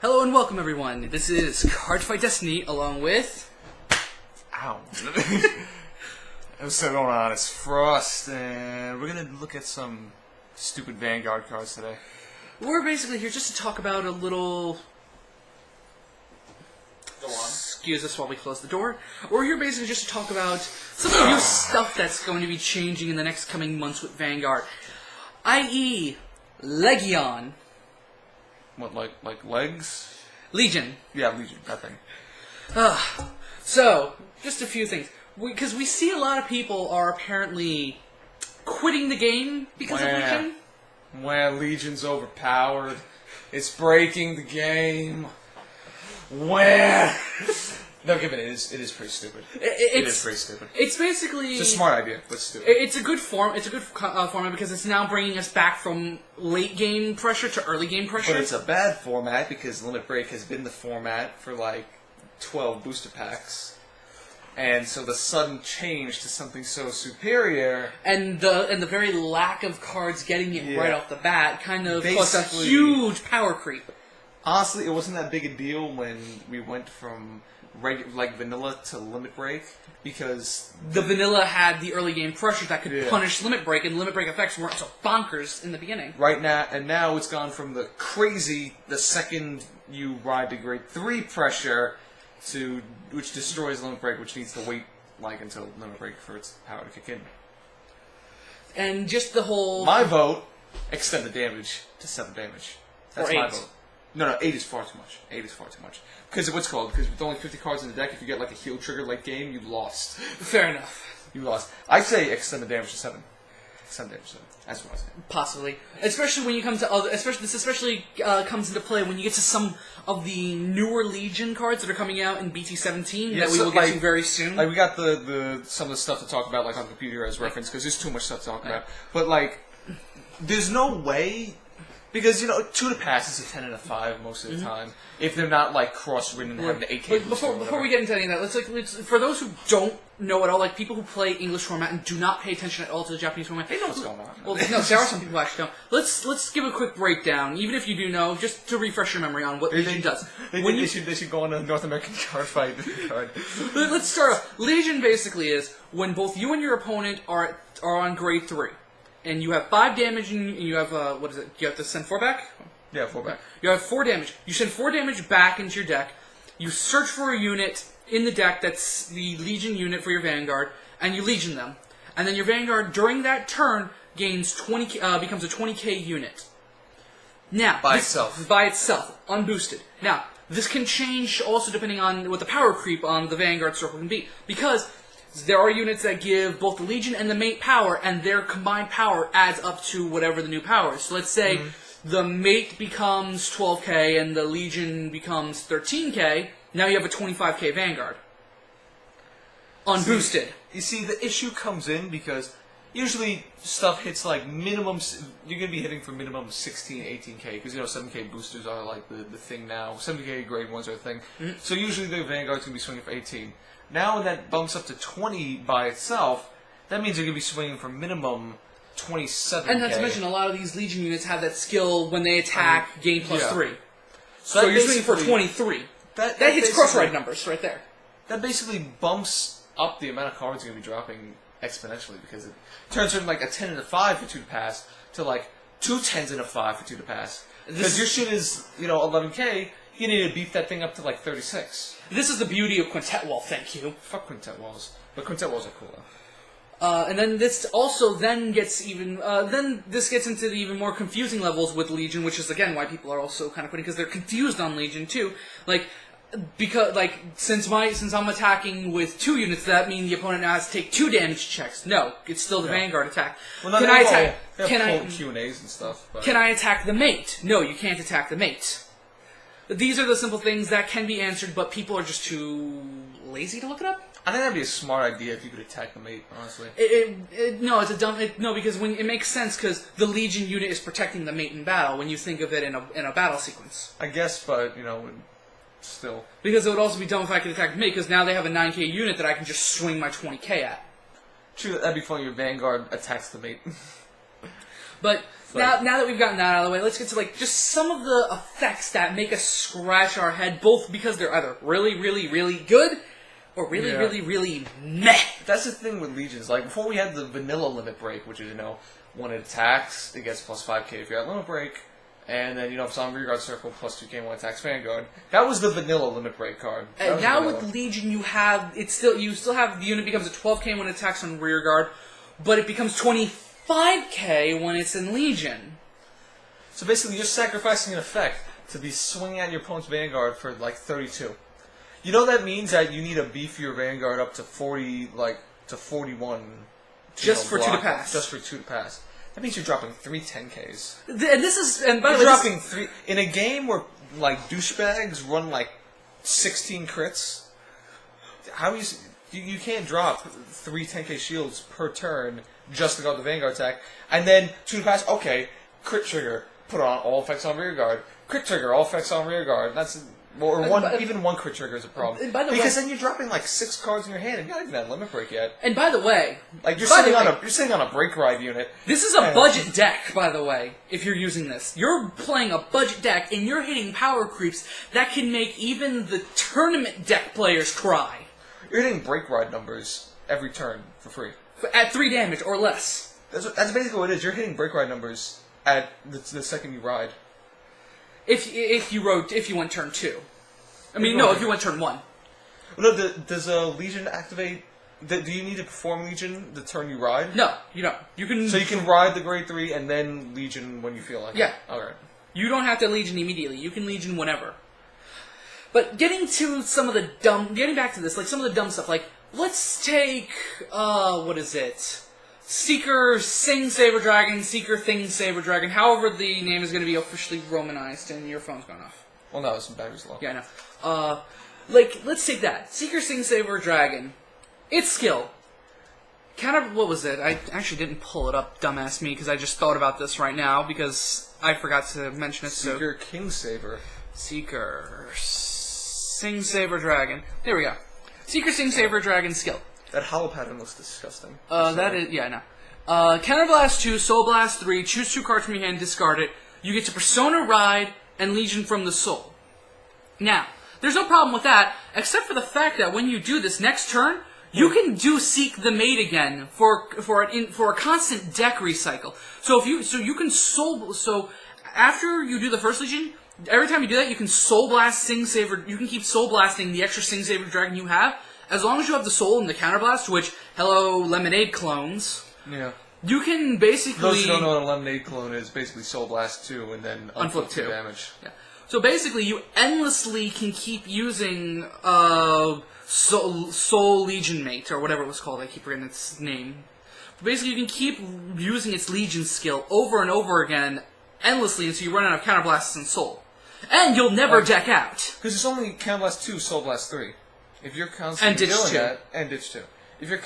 Hello and welcome everyone. This is Cardfight Destiny along with... Ow. What's going on? It's Frost, and we're going to look at some stupid Vanguard cards today. We're basically here just to talk about a little... Go on. Excuse us while we close the door. We're here basically just to talk about some of the new stuff that's going to be changing in the next coming months with Vanguard. I.e. Legion. What, like legs? Legion. Yeah, Legion, that thing. So, just a few things. Because we see a lot of people are apparently quitting the game because of Legion. Well, Legion's overpowered. It's breaking the game. Well, no, give it. It is pretty stupid. It is pretty stupid. It's basically... It's a smart idea, but stupid. It's a good form. It's a good format because it's now bringing us back from late game pressure to early game pressure. But it's a bad format because Limit Break has been the format for like 12 booster packs, and so the sudden change to something so superior and the very lack of cards getting it right off the bat kind of caused a huge power creep. Honestly, it wasn't that big a deal when we went from vanilla to Limit Break, because the vanilla had the early game pressure that could punish Limit Break, and Limit Break effects weren't so bonkers in the beginning. Right now, and now it's gone from the crazy, the second you ride to grade 3 pressure, to which destroys Limit Break, which needs to wait until Limit Break for its power to kick in. And just the whole... My vote, extend the damage to 7 damage. That's my vote. No, 8 is far too much. 8 is far too much. Because what's called? Because with only 50 cards in the deck, if you get like a heal trigger late game, you lost. Fair enough. You lost. I say extend the damage to 7. Extend damage to 7. That's what I say. Possibly, especially when you come to other. This comes into play when you get to some of the newer Legion cards that are coming out in BT17 that we will get to very soon. Like we got some of the stuff to talk about like on the computer as reference because there's too much stuff to talk about. But like, there's no way. Because, 2 to pass is a 10 and a 5 most of the time. If they're not, cross-ridden and having the 8K before we get into any of that, let's for those who don't know at all, people who play English format and do not pay attention at all to the Japanese format, they know what's going on. Well, no, there are some people who actually don't. Let's give a quick breakdown, even if you do know, just to refresh your memory on what Legion does. They should go on a North American Cardfight card. Let's start off. Legion basically is when both you and your opponent are on grade 3. And you have 5 damage, and you have, what is it? You have to send 4 back? Yeah, 4 back. You have 4 damage. You send 4 damage back into your deck. You search for a unit in the deck that's the Legion unit for your Vanguard, and you Legion them. And then your Vanguard, during that turn, gains becomes a 20k unit. Now, by itself, unboosted. Now, this can change also depending on what the power creep on the Vanguard circle can be, because there are units that give both the Legion and the Mate power, and their combined power adds up to whatever the new power is. So let's say the Mate becomes 12k and the Legion becomes 13k. Now you have a 25k Vanguard. Unboosted. You see, the issue comes in because usually stuff hits minimum... You're going to be hitting for minimum 16, 18k, because 7k boosters are the thing now. 70k grade 1s are a thing. So usually the Vanguard's going to be swinging for 18. Now when that bumps up to 20 by itself, that means you're going to be swinging for minimum 27k. And not to mention, a lot of these Legion units have that skill when they attack, gain plus 3. So you're swinging for 23. That hits cross-ride numbers right there. That basically bumps up the amount of cards you're going to be dropping exponentially, because it turns from a 10 and a 5 for 2 to pass to 2 10s and a 5 for 2 to pass. Because your shit is, 11k, you need to beef that thing up to 36. This is the beauty of Quintet Wall, thank you. Fuck Quintet Walls. But Quintet Walls are cool, though. And then this also then gets even... then this gets into the even more confusing levels with Legion, which is, again, why people are also kind of quitting, because they're confused on Legion, too. Because, since I'm attacking with 2 units, that means the opponent now has to take 2 damage checks. No, it's still the Vanguard attack. Well, can I attack... Q&As and stuff. But... Can I attack the Mate? No, you can't attack the Mate. These are the simple things that can be answered, but people are just too lazy to look it up. I think that'd be a smart idea if you could attack the Mate, honestly. No, it's a dumb... no, because it makes sense, because the Legion unit is protecting the Mate in battle when you think of it in a battle sequence. I guess, but, still. Because it would also be dumb if I could attack the Mate, because now they have a 9k unit that I can just swing my 20k at. True, that'd be funny. Your Vanguard attacks the Mate. But now that we've gotten that out of the way, let's get to like just some of the effects that make us scratch our head, both because they're either really, really, really good or really, really, really meh. That's the thing with Legions. Like, before we had the vanilla limit break, which is, when it attacks, it gets plus 5k if you're at limit break. And then, if it's on rearguard circle, plus 2k when it attacks Vanguard. That was the vanilla limit break card. And now with Legion, you still have the unit becomes a 12k when it attacks on rearguard, but it becomes 25k when it's in Legion. So basically, you're sacrificing an effect to be swinging at your opponent's Vanguard for, like, 32. That means that you need to beef your Vanguard up to 40, to 41. Just for 2 to pass. Just for 2 to pass. That means you're dropping 3 10Ks. And by the way, dropping 3... In a game where, douchebags run, 16 crits, how you can't drop 3 10K shields per turn just to go the Vanguard attack, and then 2 to pass, okay, crit trigger, put on all effects on rearguard, crit trigger, all effects on rearguard, that's... even one crit trigger is a problem. Because then you're dropping 6 cards in your hand and you're not even at limit break yet. And by the way... you're sitting on a break ride unit. This is a budget deck, by the way, if you're using this. You're playing a budget deck and you're hitting power creeps that can make even the tournament deck players cry. You're hitting break ride numbers every turn for free. At 3 damage or less. That's basically what it is. You're hitting break ride numbers at the second you ride. If you went turn 2. I mean, no, if you went turn 1. No, does a Legion activate... Do you need to perform Legion the turn you ride? No, you don't. So you can ride the grade 3 and then Legion when you feel like it? Alright. You don't have to Legion immediately. You can Legion whenever. But getting to some of the getting back to this, some of the dumb stuff, let's take, what is it? Seeker Sing Saber Dragon, Seeker Thing Saber Dragon, however the name is going to be officially Romanized, and your phone's going off. Well, no, some battery's low. Yeah, I know. Let's take that. Seeker Sing Saber Dragon. Its skill. What was it? I actually didn't pull it up, dumbass me, because I just thought about this right now, because I forgot to mention it. Seeker King Saber. Seeker Sing Saber Dragon. There we go. Seeker Sing Saber Dragon skill. That hollow pattern looks disgusting. Counterblast 2, Soul Blast 3, choose 2 cards from your hand, discard it. You get to Persona Ride and Legion from the Soul. Now, there's no problem with that, except for the fact that when you do this next turn, you can do Seek the Mate again for a constant deck recycle. So after you do the first Legion, every time you do that, you can Soul Blast Sing Saber. You can keep Soul Blasting the extra Sing Saber Dragon you have. As long as you have the Soul and the Counterblast, which, hello, Lemonade clones. Yeah. You can basically... Those who don't know what a Lemonade clone is, basically Soul Blast 2 and then Unflip 2 damage. Yeah. So basically, you endlessly can keep using Soul Legion Mate, or whatever it was called. I keep forgetting its name. But basically, you can keep using its Legion skill over and over again, endlessly, until you run out of Counterblasts and Soul. And you'll never deck out. Because it's only Counterblast 2, Soul Blast 3. If you're constantly doing that, and Ditch 2. If you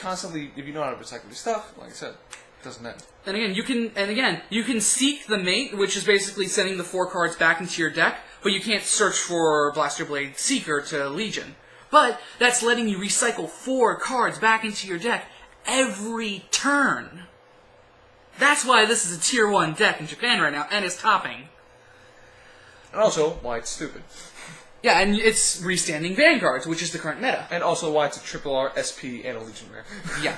know how to recycle your stuff, like I said, it doesn't end. And you can Seek the Mate, which is basically sending the 4 cards back into your deck, but you can't search for Blaster Blade Seeker to Legion. But that's letting you recycle 4 cards back into your deck every turn. That's why this is a Tier 1 deck in Japan right now, and it's topping. And also, why it's stupid. Yeah, and it's restanding Vanguards, which is the current meta. And also why it's a triple R, SP, and a Legion Rare. Yeah.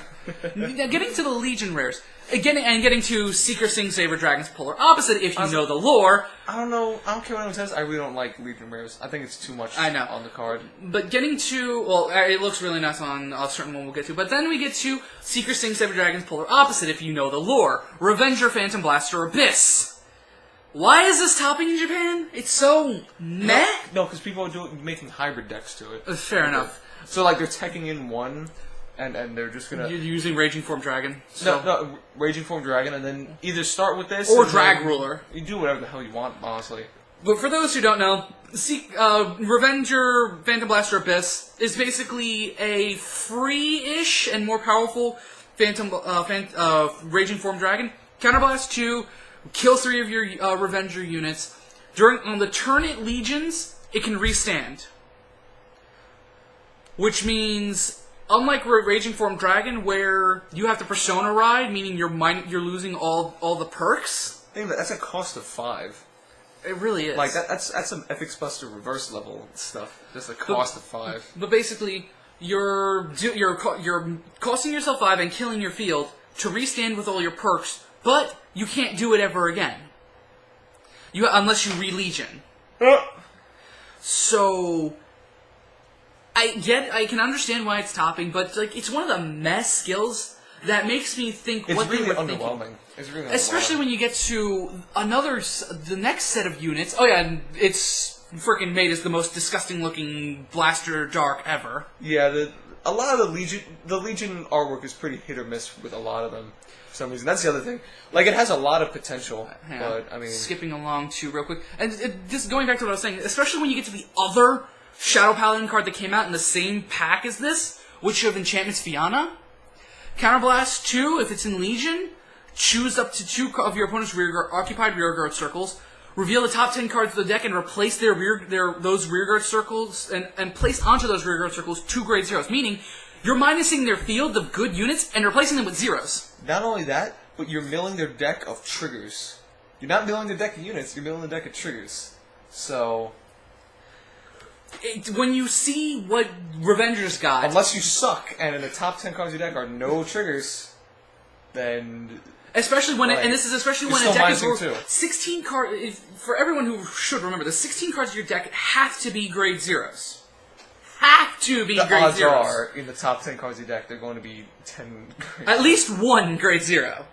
Now, getting to the Legion Rares, getting to Seeker Sing Saber Dragon's polar opposite, if you know the lore. I don't know. I don't care what anyone says. I really don't like Legion Rares. I think it's too much on the card. But getting to... Well, it looks really nice on a certain one we'll get to. But then we get to Seeker Sing Saber Dragon's polar opposite, if you know the lore. Revenger, Phantom Blaster, Abyss. Why is this topping in Japan? It's so meh? No, because people are making hybrid decks to it. Fair enough. So, they're teching in one, and they're just gonna... You're using Raging Form Dragon. So. No, Raging Form Dragon, and then either start with this... Or Drag Ruler. You do whatever the hell you want, honestly. But for those who don't know, Revenger, Phantom Blaster, Abyss is basically a free-ish and more powerful Raging Form Dragon. Counterblast 2... Kill 3 of your Revenger units. On the turn it Legions, it can restand. Which means unlike Raging Form Dragon, where you have to Persona ride, meaning you're losing all the perks. I think that's a cost of 5. It really is. Like that's some FX Buster reverse level stuff. Just a cost of 5. But basically, you're costing yourself 5 and killing your field to restand with all your perks, but you can't do it ever again. Unless you re-Legion. So I can understand why it's topping, but like it's one of the mess skills that makes me think It's what really they were underwhelming. thinking. It's really underwhelming. Especially when you get to the next set of units. Oh yeah, and it's freaking made as the most disgusting looking blaster dark ever. Yeah, a lot of the Legion artwork is pretty hit or miss with a lot of them. For some reason, that's the other thing. Like, it has a lot of potential, but I mean, skipping along too real quick, and just going back to what I was saying, especially when you get to the other Shadow Paladin card that came out in the same pack as this, Witch of Enchantment's Fianna. Counterblast 2, if it's in Legion, choose up to 2 of your opponent's occupied rearguard circles, reveal the top 10 cards of the deck, and replace those rearguard circles, and place onto those rearguard circles 2 grade zeros, meaning you're minusing their field of good units and replacing them with zeros. Not only that, but you're milling their deck of triggers. You're not milling their deck of units, you're milling the deck of triggers. So when you see what Revengers got... Unless you suck, and in the top 10 cards of your deck are no triggers, then... Especially when and this is especially when a deck is 16 cards. For everyone who should remember, the 16 cards of your deck have to be grade zeros. Have to be grade zeros. The odds are, in the top 10 cards of your deck, they're going to be 10 grade At least 1 grade 0.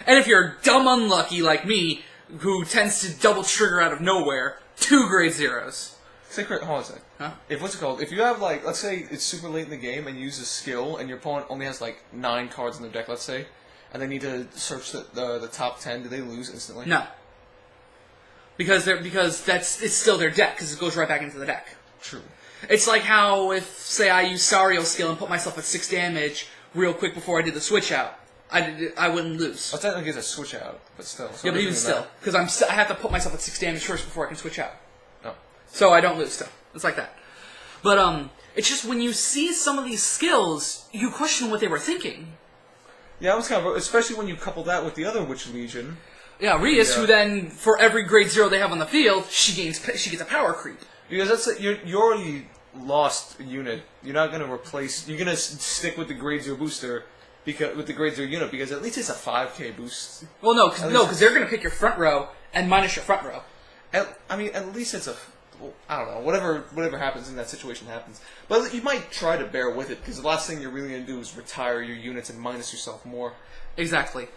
And if you're dumb unlucky like me, who tends to double trigger out of nowhere, 2 grade zeros. Hold on a sec. Huh? If you have, like, let's say it's super late in the game and you use a skill and your opponent only has, like, 9 cards in their deck, let's say, and they need to search the top 10, do they lose instantly? No. Because it's still their deck, because it goes right back into the deck. True. It's like how if, say, I use Sario's skill and put myself at 6 damage real quick before I did the switch out, I wouldn't lose. Well, technically it's a switch out, but still. So yeah, but even still, because I have to put myself at 6 damage first before I can switch out. No. So I don't lose still. It's like that. But it's just when you see some of these skills, you question what they were thinking. Yeah, I was kind of, especially when you couple that with the other Witch Legion. Yeah, Rias, who then, for every grade 0 they have on the field, she gets a power creep. Because that's you already lost a unit. You're not going to replace. You're going to stick with the grade 0 booster with the grade 0 unit because at least it's a 5k boost. Well, no, because they're going to pick your front row and minus your front row. At least it's a. I don't know. Whatever happens in that situation happens. But you might try to bear with it because the last thing you're really going to do is retire your units and minus yourself more. Exactly.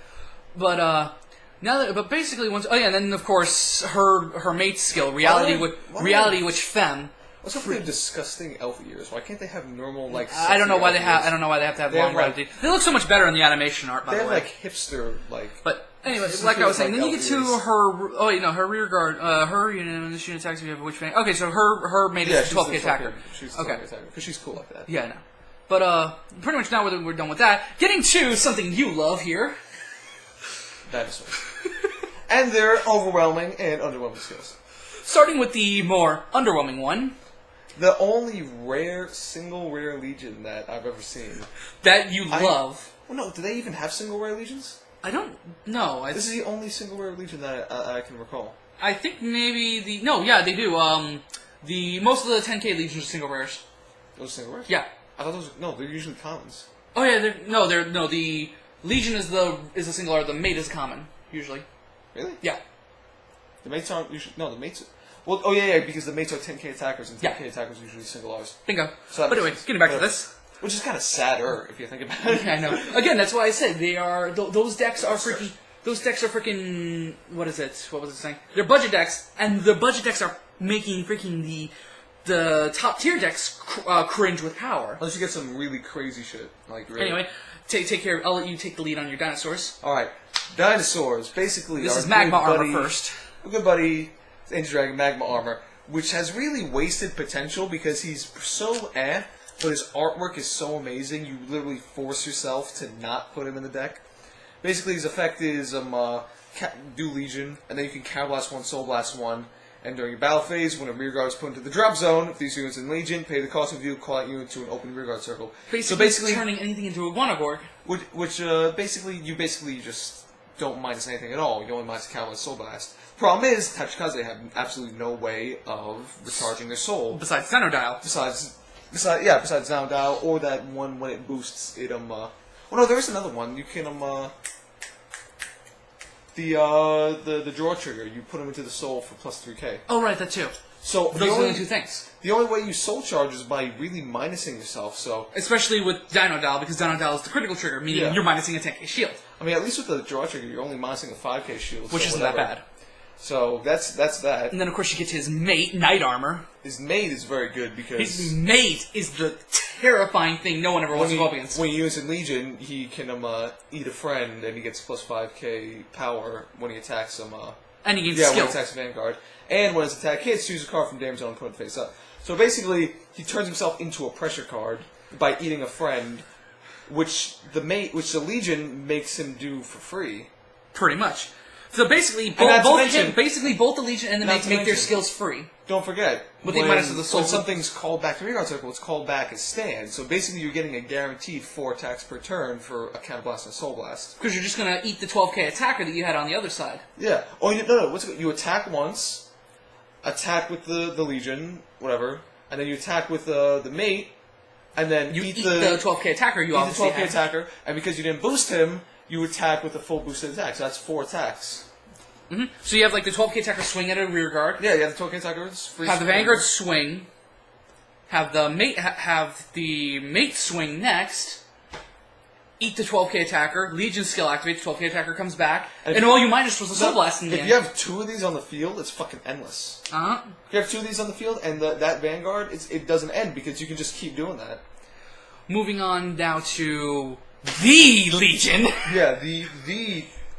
But but basically and then of course her mate's skill, Reality Witch Femme. What's up with their disgusting elf ears? Why can't they have normal like? I don't know why they have to have long rounded. They look so much better in the animation art. By the way, they have like hipster like. But anyway, like I was saying, then you get to her. Oh, her rear guard. Her unit when this unit attacks you have a witch fang. Okay, so her mate is 12k attacker. She's 12k attacker because she's cool like that. Yeah, I know. But pretty much now we're done with that. Getting to something you love here. Dinosaurs. And their overwhelming and underwhelming skills. Starting with the more underwhelming one. The only single rare legion that I've ever seen. That you love. Well, no, do they even have single rare legions? I don't know. This is the only single rare legion that I can recall. I think maybe they do. Most of the 10k legions are single rares. Those single rares? Yeah. I thought they're usually commons. Oh yeah, the legion is a single rare. The mate is common usually. Really? Yeah. The mates aren't usually the mates. Well, oh yeah, because the mates are 10k attackers and 10k attackers usually single R's. Bingo. So but anyway, getting back to this. Which is kind of sadder if you think about it. Yeah, I know. Again, that's why I said they are. Those decks are freaking. Those decks are freaking. What is it? What was it saying? They're budget decks, and the budget decks are making freaking the top tier decks cringe with power. Unless you get some really crazy shit. Anyway, take care. I'll let you take the lead on your dinosaurs. All right, dinosaurs. Basically, this is Magma Armor first. A good buddy, Ancient Dragon Magma Armor, which has really wasted potential because he's so but his artwork is so amazing. You literally force yourself to not put him in the deck. Basically, his effect is do Legion, and then you can Counterblast 1, Soul Blast 1, And during your battle phase, when a rearguard is put into the drop zone, if these units in Legion, pay the cost of you, call that unit to an open rearguard circle. Basically turning anything into a Guanagorg. Which basically you just don't minus anything at all. You only minus Catalyst Soul Blast. Problem is, Tachikaze have absolutely no way of recharging their soul. Besides Xenodial. Besides Xenodial, or that one when it boosts it, well, no, there is another one. You can, the draw trigger, you put them into the soul for plus 3k. Oh, right, that too. So those are the only two things. The only way you soul charge is by really minusing yourself, so... Especially with Dino-Dial, because Dino-Dial is the critical trigger, meaning you're minusing a 10k shield. I mean, at least with the draw trigger, you're only minusing a 5k shield. Which isn't that bad. So, that's that. And then, of course, you get to his mate, Knight Armor. His mate is very good, because... His mate is the terrifying thing no one ever wants to go up against. When you use in Legion, he can eat a friend, and he gets plus 5k power when he attacks him. And he gains skill. When he attacks Vanguard. And when his attack hits, choose a card from damage zone and put it face up. So basically, he turns himself into a pressure card by eating a friend, which the Legion makes him do for free. Pretty much. So basically, both the Legion and the mate make their skills free. Don't forget, with the minus of the soul. When something's called back to rearguard circle, it's called back as stand. So basically, you're getting a guaranteed 4 attacks per turn for a Counter Blast and a Soul Blast. Because you're just going to eat the 12k attacker that you had on the other side. Yeah. Oh, no. You attack once, attack with the Legion, whatever, and then you attack with the mate, and then you eat the 12k attacker. You obviously eat the 12k attacker, and because you didn't boost him, you attack with a full boosted attack. So that's 4 attacks. Mm-hmm. So you have like the 12k attacker swing at a rear guard. Yeah, you have the 12k attacker. Free have the Vanguard swing. Have the mate swing next. Eat the 12k attacker. Legion skill activates. 12k attacker comes back, and all you minus was the Soul Blast in the end. If you have 2 of these on the field, it's fucking endless. If you have 2 of these on the field, and that Vanguard, it doesn't end because you can just keep doing that. Moving on now to the Legion. Yeah, the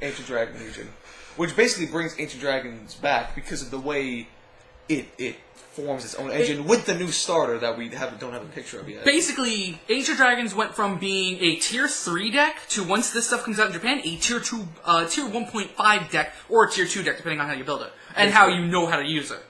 Ancient Dragon Legion. Which basically brings Ancient Dragons back because of the way it forms its own engine with the new starter that we don't have a picture of yet. Basically, Ancient Dragons went from being a Tier 3 deck to, once this stuff comes out in Japan, a Tier 2, Tier 1.5 deck, or a Tier 2 deck, depending on how you build it, and how you know how to use it.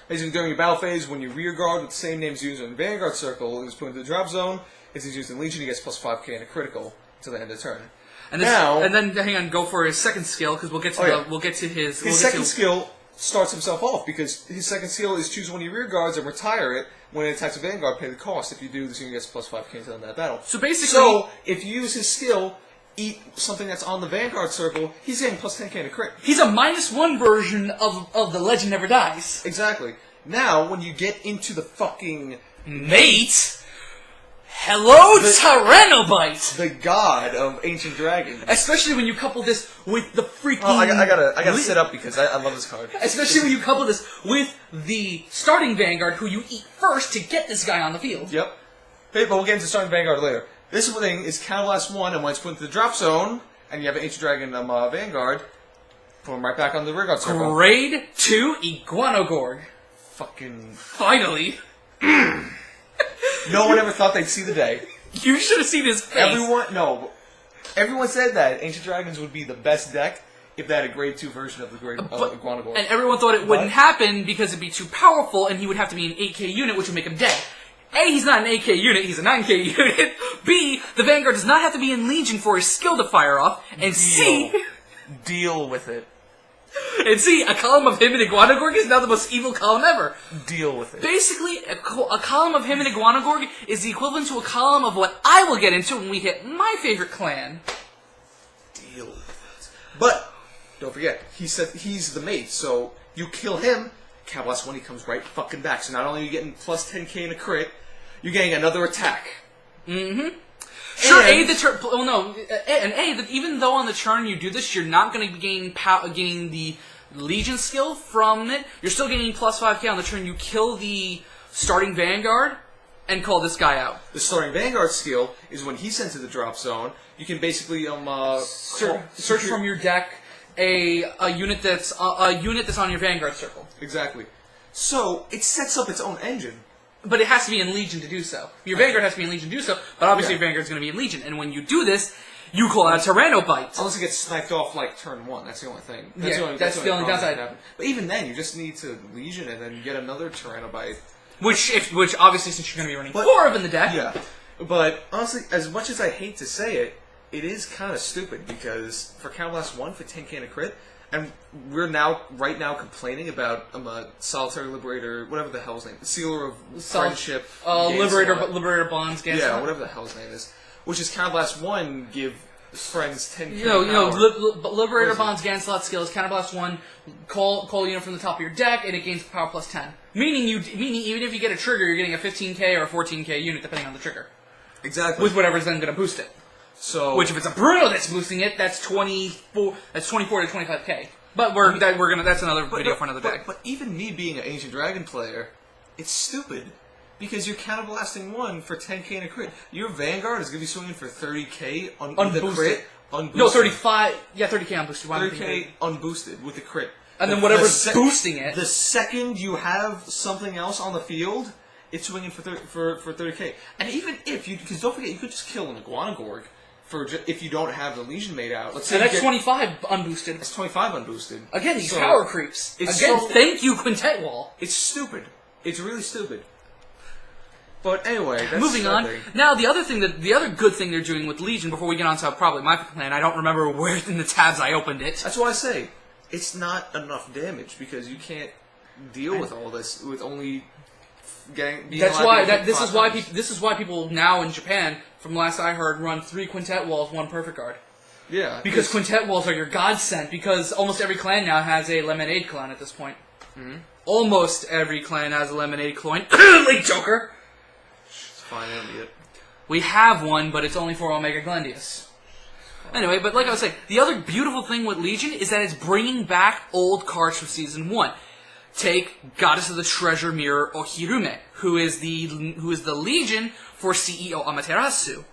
Basically, during your battle phase, when you rear guard with the same names used in the Vanguard Circle is put into the drop zone, it's used in Legion, he gets plus 5k and a critical until the end of the turn. And then hang on, go for his second skill because we'll get to his second skill starts himself off because his second skill is choose one of your rear guards and retire it. When it attacks a Vanguard, pay the cost. If you do, this unit gets plus 5k until the end of that battle. So basically, if you use his skill, eat something that's on the Vanguard circle, he's getting plus 10k and a crit. He's a -1 version of the Legend Never Dies. Exactly. Now, when you get into the fucking mate. Hello, Tyrannobite! The god of Ancient Dragons. Especially when you couple this with the freaking... Oh, I gotta sit up because I love this card. Especially when you couple this with the starting Vanguard, who you eat first to get this guy on the field. Yep. But we'll get into starting Vanguard later. This thing is Counter Blast 1, and when it's put into the drop zone, and you have an Ancient Dragon Vanguard, put him right back on the rearguard circle. Grade 2 Iguanogorg. Fucking... Finally. No one ever thought they'd see the day. You should have seen his face. Everyone said that Ancient Dragons would be the best deck if they had a grade 2 version of the Great Iguanogorg. And everyone thought it wouldn't happen because it'd be too powerful and he would have to be an 8k unit, which would make him dead. A, he's not an 8k unit, he's a 9k unit. B, the Vanguard does not have to be in Legion for his skill to fire off. And C... Deal with it. And see, a column of him and Iguanogorg is now the most evil column ever. Deal with it. Basically, a column of him and Iguanogorg is the equivalent to a column of what I will get into when we hit my favorite clan. Deal with it. But, don't forget, he said he's the mate, so you kill him, Counter Blast 1, he comes right fucking back. So not only are you getting plus 10k and a crit, you're getting another attack. Mm-hmm. Sure, even though on the turn you do this, you're not going to be gaining the Legion skill from it. You're still gaining plus 5k on the turn. You kill the starting Vanguard and call this guy out. The starting Vanguard skill is when he's sent to the drop zone. You can basically search from your deck a unit that's on your Vanguard circle. Exactly. So it sets up its own engine. But it has to be in Legion to do so. Your Vanguard has to be in Legion to do so, but obviously your Vanguard's going to be in Legion. And when you do this, you call out Tyrannobite. Unless it gets sniped off like turn 1, that's the only thing. That's the only downside. But even then, you just need to Legion and then get another Tyrannobite. Which obviously, since you're going to be running 4 of in the deck. Yeah. But honestly, as much as I hate to say it, it is kind of stupid because for Counterblast 1 for 10k and a crit, and we're right now complaining about Solitary Liberator, whatever the hell's name, Sealer of Friendship, Liberator Bonds, Ganslot. Yeah, whatever the hell's name is. Which is Counterblast 1 give friends 10k. Liberator Bonds, Ganslot skills, Counterblast 1, call a unit from the top of your deck, and it gains power plus 10. Meaning even if you get a trigger, you're getting a 15k or a 14k unit depending on the trigger. Exactly. With whatever's then going to boost it. So, which if it's a Bruno that's boosting it, that's 24 to 25k. But that's another video for another day. But even me being an Ancient Dragon player, it's stupid. Because you're counterblasting 1 for 10k and a crit. Your Vanguard is going to be swinging for 30k with the crit. Unboosted. No, 35. Yeah, 30k unboosted. 30k unboosted with the crit. And then whatever's boosting it. The second you have something else on the field, it's swinging for 30k. And even if you, because don't forget, you could just kill an Iguana Gorg if you don't have the Legion made out. Let's say that's 25 unboosted. It's 25 unboosted. Again, these power creeps. Thank you, Quintet Wall. It's stupid. It's really stupid. But anyway, that's moving on. Now, the other good thing they're doing with Legion, before we get on to probably my plan, I don't remember where in the tabs I opened it. That's why I say it's not enough damage because you can't deal with all this with only getting. This is why people now in Japan, from last I heard, run 3 Quintet Walls, 1 Perfect Guard. Yeah, because Quintet Walls are your godsend. Because almost every clan now has a Lemonade clan at this point. Mm-hmm. Almost every clan has a Lemonade clan. Late Joker. Fine, I don't need it. We have one, but it's only for Omega Glendius. Anyway, but like I was saying, the other beautiful thing with Legion is that it's bringing back old cards from Season 1. Take Goddess of the Treasure Mirror Ohirume, who is the Legion for CEO Amaterasu.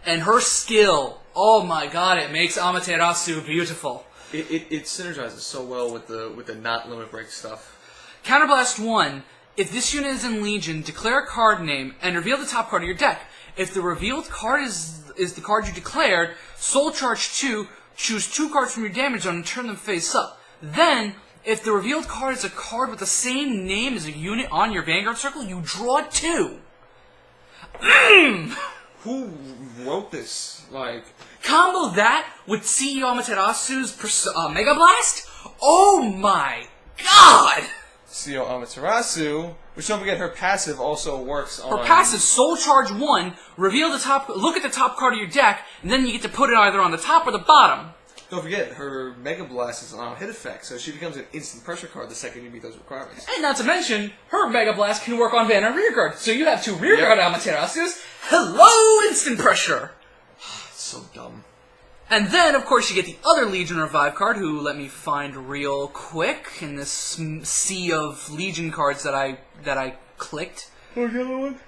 And her skill, oh my god, it makes Amaterasu beautiful. It synergizes so well with the not limit break stuff. Counterblast 1. If this unit is in Legion, declare a card name and reveal the top card of your deck. If the revealed card is the card you declared, Soul Charge 2, choose 2 cards from your damage zone and turn them face up. Then, if the revealed card is a card with the same name as a unit on your Vanguard circle, you draw 2. Who wrote this? Combo that with CEO Amaterasu's Mega Blast? Oh my god! CEO Amaterasu, which don't forget her passive also works on... Her passive, Soul Charge 1, look at the top card of your deck, and then you get to put it either on the top or the bottom. Don't forget, her Mega Blast is on hit effect, so she becomes an instant pressure card the second you meet those requirements. And not to mention, her Mega Blast can work on Vanguard rear guard, so you have 2 rear guard Amaterasus. Hello, instant pressure! It's so dumb. And then, of course, you get the other Legion Revive card, who let me find real quick in this sea of Legion cards that I clicked. Oh, the other one?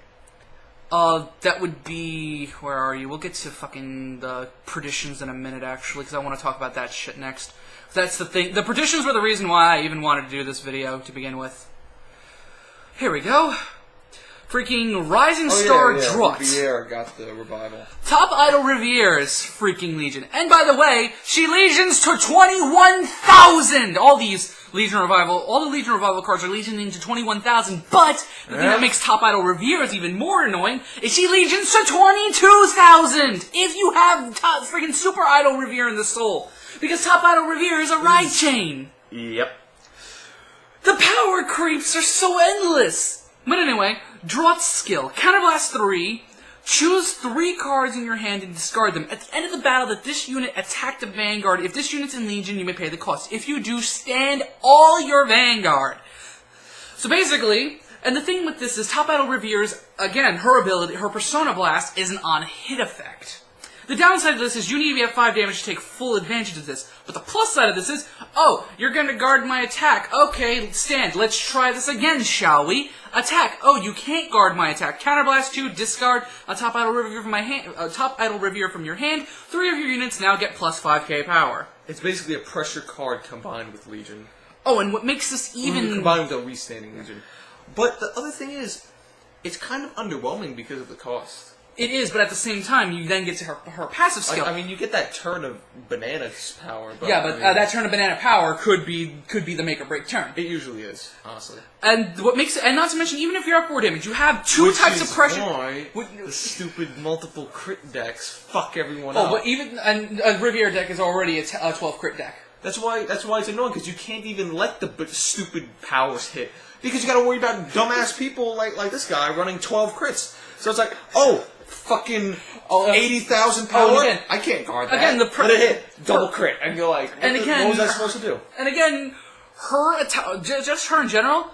That would be... Where are you? We'll get to fucking the Perditions in a minute, actually, because I want to talk about that shit next. That's the thing. The Perditions were the reason why I even wanted to do this video to begin with. Here we go. Freaking Rising Star Draught. Riviere got the revival. Top Idol Riviere's freaking Legion. And by the way, she Legions to 21,000! All the Legion Revival cards are Legioning to 21,000, but the thing that makes Top Idol Riviere's even more annoying is she Legions to 22,000! If you have freaking Super Idol Riviere in the soul. Because Top Idol Riviere is a ride chain. Yep. The power creeps are so endless! But anyway, Draught's skill. Counterblast 3, choose 3 cards in your hand and discard them. At the end of the battle that this unit attacked a Vanguard, if this unit's in Legion, you may pay the cost. If you do, stand all your Vanguard. So basically, and the thing with this is Top Idol Riviere's, again, her ability, her Persona Blast is an on-hit effect. The downside of this is you need to be at 5 damage to take full advantage of this. But the plus side of this is, oh, you're going to guard my attack. Okay, stand. Let's try this again, shall we? Attack. Oh, you can't guard my attack. Counterblast 2, discard a Top Idol Riviere from my hand. Top Idol Riviere from your hand. 3 of your units now get plus 5k power. It's basically a pressure card combined with Legion. Oh, and what makes this even... Combined with a restanding Legion. But the other thing is, it's kind of underwhelming because of the cost. It is, but at the same time, you then get to her passive skill. I mean, you get that turn of Banana's power. But yeah, but that turn of banana power could be the make or break turn. It usually is, honestly. And what makes it, and not to mention, even if you're up 4 damage, you have two types of pressure. Why the stupid multiple crit decks fuck everyone up. Oh, but even a Riviera deck is already a 12 crit deck. That's why it's annoying, because you can't even let the stupid powers hit. Because you gotta worry about dumbass people like this guy running 12 crits. So it's like, fucking 80,000 power? Again, I can't guard that. Again, let it hit. Double crit. And you're like, what was I supposed to do? And again, just her in general,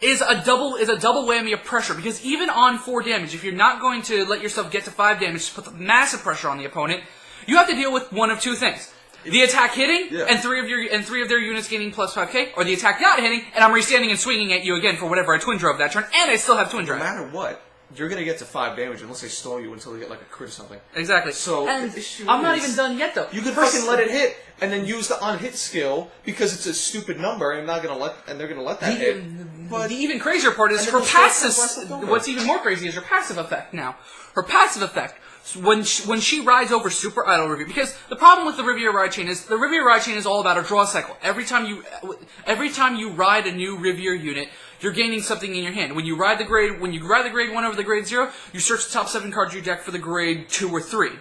is a double whammy of pressure, because even on 4 damage, if you're not going to let yourself get to 5 damage to put the massive pressure on the opponent, you have to deal with one of two things. The attack hitting, and three of their units gaining plus 5k, or the attack not hitting, and I'm restanding and swinging at you again for whatever I twin drove that turn, and I still have twin drive. No matter what, you're gonna get to 5 damage unless they stall you until you get like a crit or something. Exactly. So and I'm not even done yet though. You could fucking let it hit and then use the on-hit skill because it's a stupid number and they're gonna let that hit. But the even crazier part is her passive. What's even more crazy is her passive effect now. Her passive effect. When she rides over Super Idle Revere, because the problem with the Riviera ride chain is the Riviera ride chain is all about a draw cycle. Every time you ride a new Riviera unit, you're gaining something in your hand. When you ride the grade 1 over the grade 0, you search the top 7 cards of your deck for the grade 2 or 3.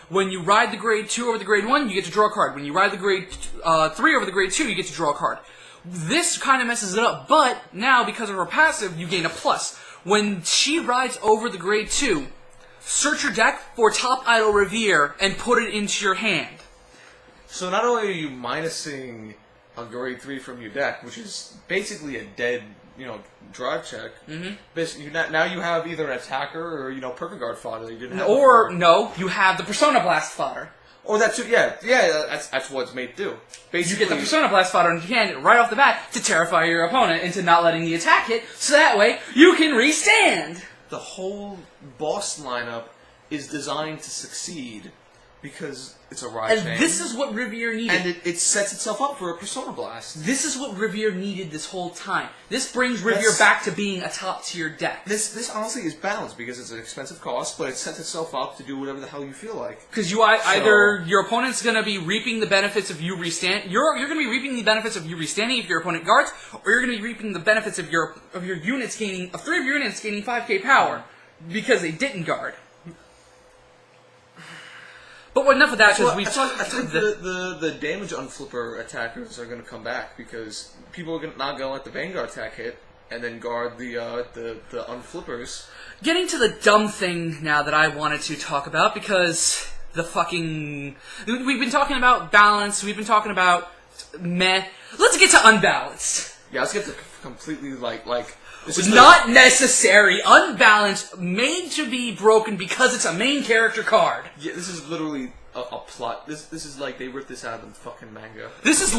When you ride the grade 2 over the grade 1, you get to draw a card. When you ride the grade 3 over the grade 2, you get to draw a card. This kind of messes it up, but now because of her passive, you gain a plus. When she rides over the grade 2, search your deck for top Idle Revere and put it into your hand. So not only are you minusing a grade 3 from your deck, which is basically a dead, drive check. Mm-hmm. Now you have either an attacker or Perka Guard fodder that you didn't have. Or no, you have the Persona Blast fodder. Or that's that's what it's made to do. Basically, you get the Persona Blast fodder in your hand right off the bat to terrify your opponent into not letting the attack hit, so that way you can restand. The whole boss lineup is designed to succeed because it's a ride chain. And this is what Riviera needed. And it sets itself up for a Persona Blast. This is what Riviera needed this whole time. This brings Riviera back to being a top-tier deck. This honestly is balanced because it's an expensive cost, but it sets itself up to do whatever the hell you feel like. Because either your opponent's going to be reaping the benefits of you restand. You're going to be reaping the benefits of you restanding if your opponent guards, or you're going to be reaping the benefits of your units gaining 3 of your units gaining 5k power because they didn't guard. But enough of that, because I think the damage on flipper attackers are going to come back because people are not going to let the Vanguard attack hit and then guard the unflippers. Getting to the dumb thing now that I wanted to talk about, because we've been talking about balance, we've been talking about meh. Let's get to unbalanced. Yeah, let's get to completely This is not necessary, unbalanced, made to be broken because it's a main character card. Yeah, this is literally a plot. This is like they ripped this out of the fucking manga. This is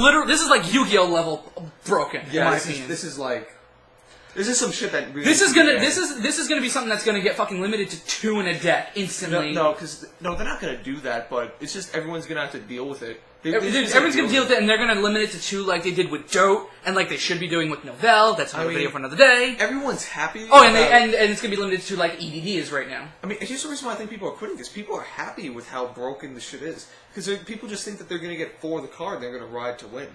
like Yu-Gi-Oh level broken. Yeah, in my opinion. This is some shit that really. This is gonna be something that's gonna get fucking limited to 2 in a deck instantly. No, they're not gonna do that. But it's just everyone's gonna have to deal with it. Everyone's going to deal with it, and they're going to limit it to 2 like they did with Dote, and like they should be doing with Novell. That's another video for another day. Everyone's happy. Oh, and it's going to be limited to like EDD is right now. I mean, it's just the reason why I think people are quitting, because people are happy with how broken the shit is. Because people just think that they're going to get 4 of the card, and they're going to ride to win.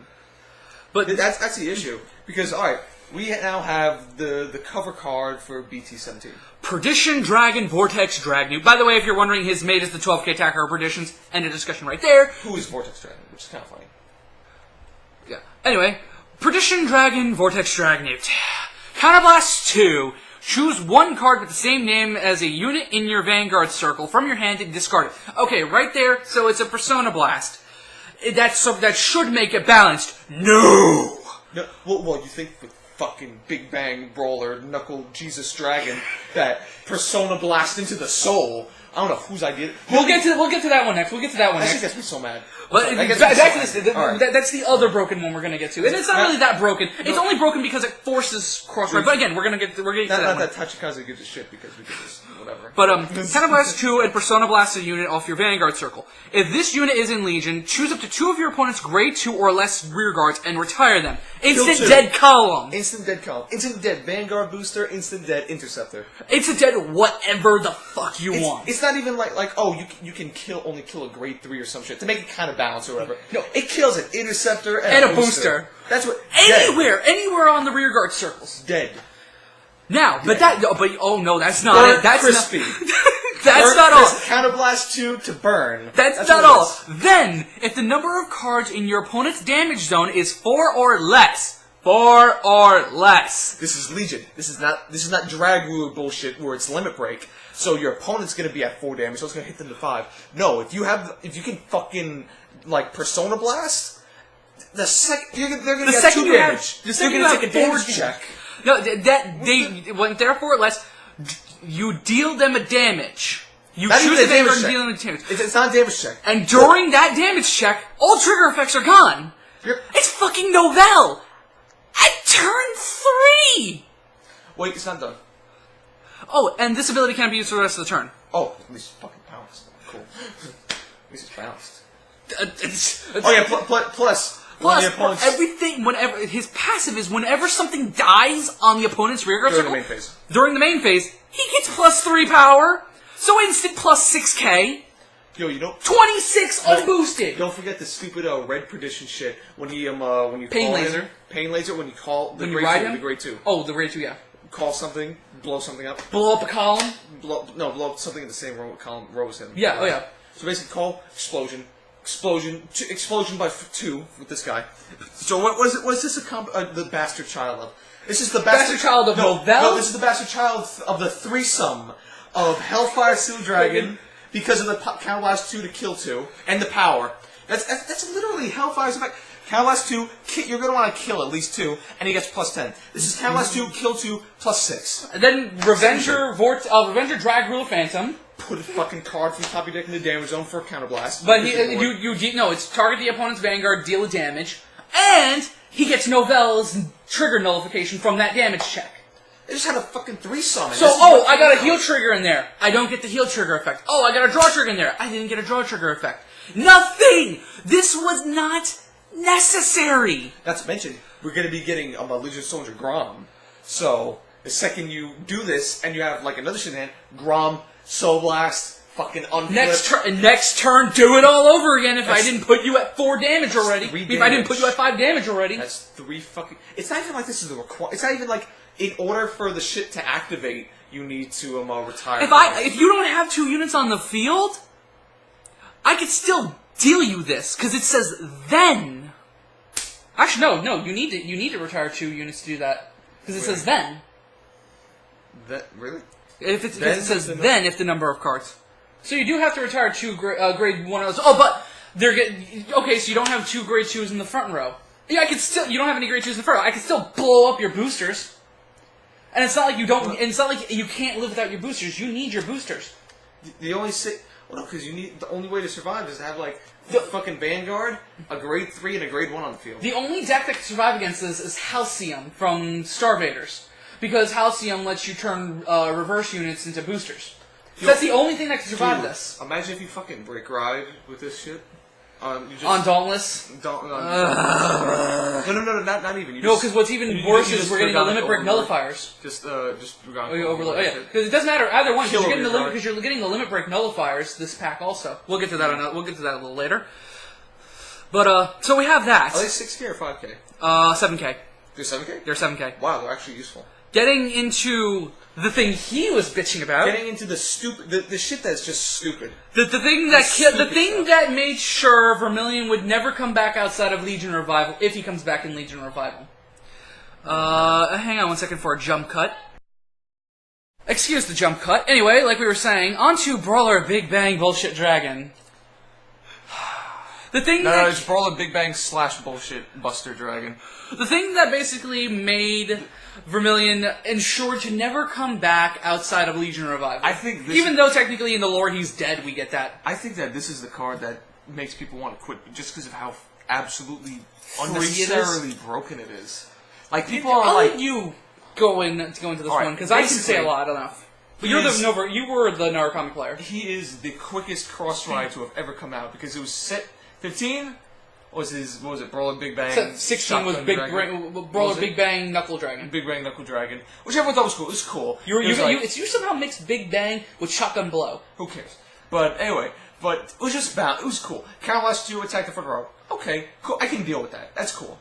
But that's the issue. Because, alright, we now have the cover card for BT-17. Perdition Dragon Vortex Dragnute. By the way, if you're wondering, his mate is the 12k attacker of Perditions. End of discussion right there. Who is Vortex Dragon, which is kind of funny. Yeah. Anyway, Perdition Dragon Vortex Dragnute. Counterblast 2. Choose 1 card with the same name as a unit in your Vanguard circle from your hand and discard it. Okay, right there, so it's a Persona Blast. That should make it balanced. No! Well, you think with fucking Big Bang Brawler, Knuckle Jesus Dragon, that Persona Blast into the soul. I don't know whose idea. We'll get to that one next. That shit gets me so mad. But that's the other broken one we're gonna get to, and it's not really that broken. It's only broken because it forces crossfire. But again, we're gonna get to that one. Not that Tachikaze gives a shit because we did this. Whatever. But Counterblast 2 and Persona Blast a unit off your Vanguard circle. If this unit is in Legion, choose up to 2 of your opponent's grade 2 or less rear guards and retire them. Instant dead column. Instant dead column. Instant dead Vanguard booster. Instant dead interceptor. Instant dead whatever the fuck you want. It's it's not even like oh you can only kill a grade 3 or some shit to make it kind of balance or whatever. No, it kills an interceptor and a booster. That's what anywhere on the rear guard circles. Dead. Now, but oh no, that's not it. That's crispy. That's not all. Counterblast 2 to burn. That's not all. Then, if the number of cards in your opponent's damage zone is 4 or less. 4 or less. This is Legion. This is not drag ruler bullshit where it's limit break. So your opponent's gonna be at 4 damage, so it's gonna hit them to 5. No, if you can fucking like Persona Blast, they're gonna get 2 damage. They're gonna take a damage check. No, when they're 4 or less, you deal them a damage. You choose a damage and deal them a damage. It's not a damage check. And during that damage check, all trigger effects are gone. It's fucking Novell! At turn 3! Wait, it's not done. Oh, and this ability can't be used for the rest of the turn. Oh, at least it's fucking bounced. Cool. At least it's bounced. Oh yeah, plus, everything, whenever, his passive is whenever something dies on the opponent's rear guard circle, during the main phase, he gets plus 3 power, so instant plus 6k. Yo, you know 26 unboosted. Don't forget the stupid red perdition shit when you pain laser when you call the when grade you ride 2, him? the grade 2. Oh, the grade 2, yeah. Call something, blow something up. Blow up a column. Blow up something in the same row as him. Yeah, oh yeah. So basically, call explosion by 2 with this guy. So what is this the bastard child of? This is the bastard child of Novell. No, this is the bastard child of the threesome of Hellfire Steel Dragon. Because of the Counterblast 2 to kill 2, and the power. That's literally Hellfire's effect. Counterblast 2, you're going to want to kill at least 2, and he gets plus 10. This is Counterblast 2, kill 2, plus 6. And then Revenger Drag Rule Phantom. Put a fucking card from top of your deck in the damage zone for a Counterblast. But it's target the opponent's Vanguard, deal a damage, and he gets Novell's trigger nullification from that damage check. They just had a fucking threesome. So, I got a heal trigger in there. I don't get the heal trigger effect. Oh, I got a draw trigger in there. I didn't get a draw trigger effect. Nothing! This was not necessary. Not to mention, we're going to be getting a Legion Soldier Grom. So, the second you do this, and you have like another shit in hand, Grom, Soul Blast, fucking unflip. Next turn, do it all over again if I didn't put you at 4 damage already. If I didn't put you at 5 damage already. That's 3 fucking... It's not even like this is the It's not even like... In order for the shit to activate, you need to retire. If you don't have 2 units on the field, I could still deal you this because it says then. Actually, no. You need to retire 2 units to do that because it says then. That really? Because it says then if the number of cards. So you do have to retire 2 grade 1 of those. Oh, but they're okay. So you don't have 2 grade 2s in the front row. Yeah, I could still. You don't have any grade 2s in the front row. I could still blow up your boosters. And it's not like you don't. It's not like you can't live without your boosters. You need your boosters. The only well, no, because you need the only way to survive is to have like the fucking Vanguard, a grade 3, and a grade 1 on the field. The only deck that can survive against this is Halcyon from Star-Vaders, because Halcyon lets you turn reverse units into boosters. So that's the only thing that can survive this. Imagine if you fucking break ride with this shit. On Dauntless? No, not even. No, because what's even worse is we're getting the limit break nullifiers. Just overload. Oh yeah, because it doesn't matter either one. Because you're getting the limit break nullifiers. This pack also. We'll get to that. We'll get to that a little later. But so we have that. Are they 6K or 5K? 7K. They're 7K. They're 7K. Wow, they're actually useful. Getting into the thing he was bitching about. Getting into the stupid, the shit that's just stupid. The thing that made sure Vermilion would never come back outside of Legion Revival if he comes back in Legion Revival. Hang on 1 second for a jump cut. Excuse the jump cut. Anyway, like we were saying, onto Brawler Big Bang Bullshit Dragon. The thing No, it's Brawler Big Bang / Bullshit Buster Dragon. The thing that basically made Vermilion ensured to never come back outside of Legion Revival. I think even though technically in the lore he's dead, we get that. I think that this is the card that makes people want to quit just because of how absolutely unnecessarily broken it is. Like people are I'll like, let you go into this one because I can say a lot enough. But you were the Narcomic player. He is the quickest cross ride to have ever come out because it was set 15. what was it? Brawler Big Bang. 16 was Brawler Big Bang Knuckle Dragon. Big Bang Knuckle Dragon, which everyone thought was cool. It was cool. You somehow mixed Big Bang with Shotgun Blow. Who cares? But anyway, it was just it was cool. Counterblast 2, attack the front row. Okay, cool. I can deal with that. That's cool.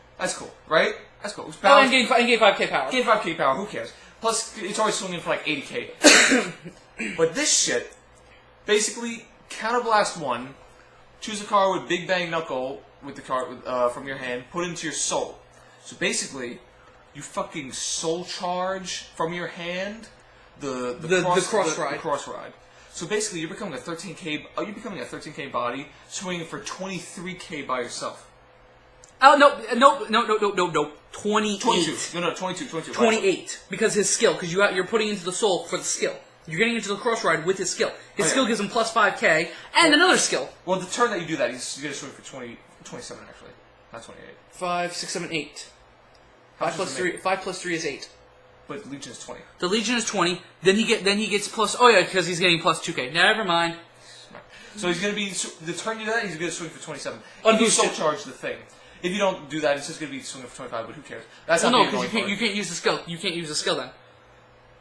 Right? That's cool. It was balanced. And gain 5k power. Gain 5k power. Who cares? Plus, it's always swinging for like 80k. But this shit, basically, Counterblast 1, choose a card with Big Bang Knuckle with the card from your hand, put it into your soul. So basically, you fucking soul charge from your hand the cross ride. So basically, you're becoming a 13k body, swinging for 23k by yourself. Oh, no. 28. 22. No, 22. 28. Because his skill, because you're putting into the soul for the skill. You're getting into the cross ride with his skill. His skill gives him plus 5k, and another skill. Well, the turn that you do that, you're going to swing for 27, actually. Not 28. 5, 6, 7, 8. 5 plus 3 is 8. But the Legion is 20. The Legion is 20. Then he gets plus... Oh, yeah, because he's getting plus 2k. Never mind. So he's going to be... The turn you do that, he's going to swing for 27. Unboosted. If you soul charge the thing. If you don't do that, it's just going to be swinging for 25, but who cares? That's no, because you can't use the skill. You can't use the skill then.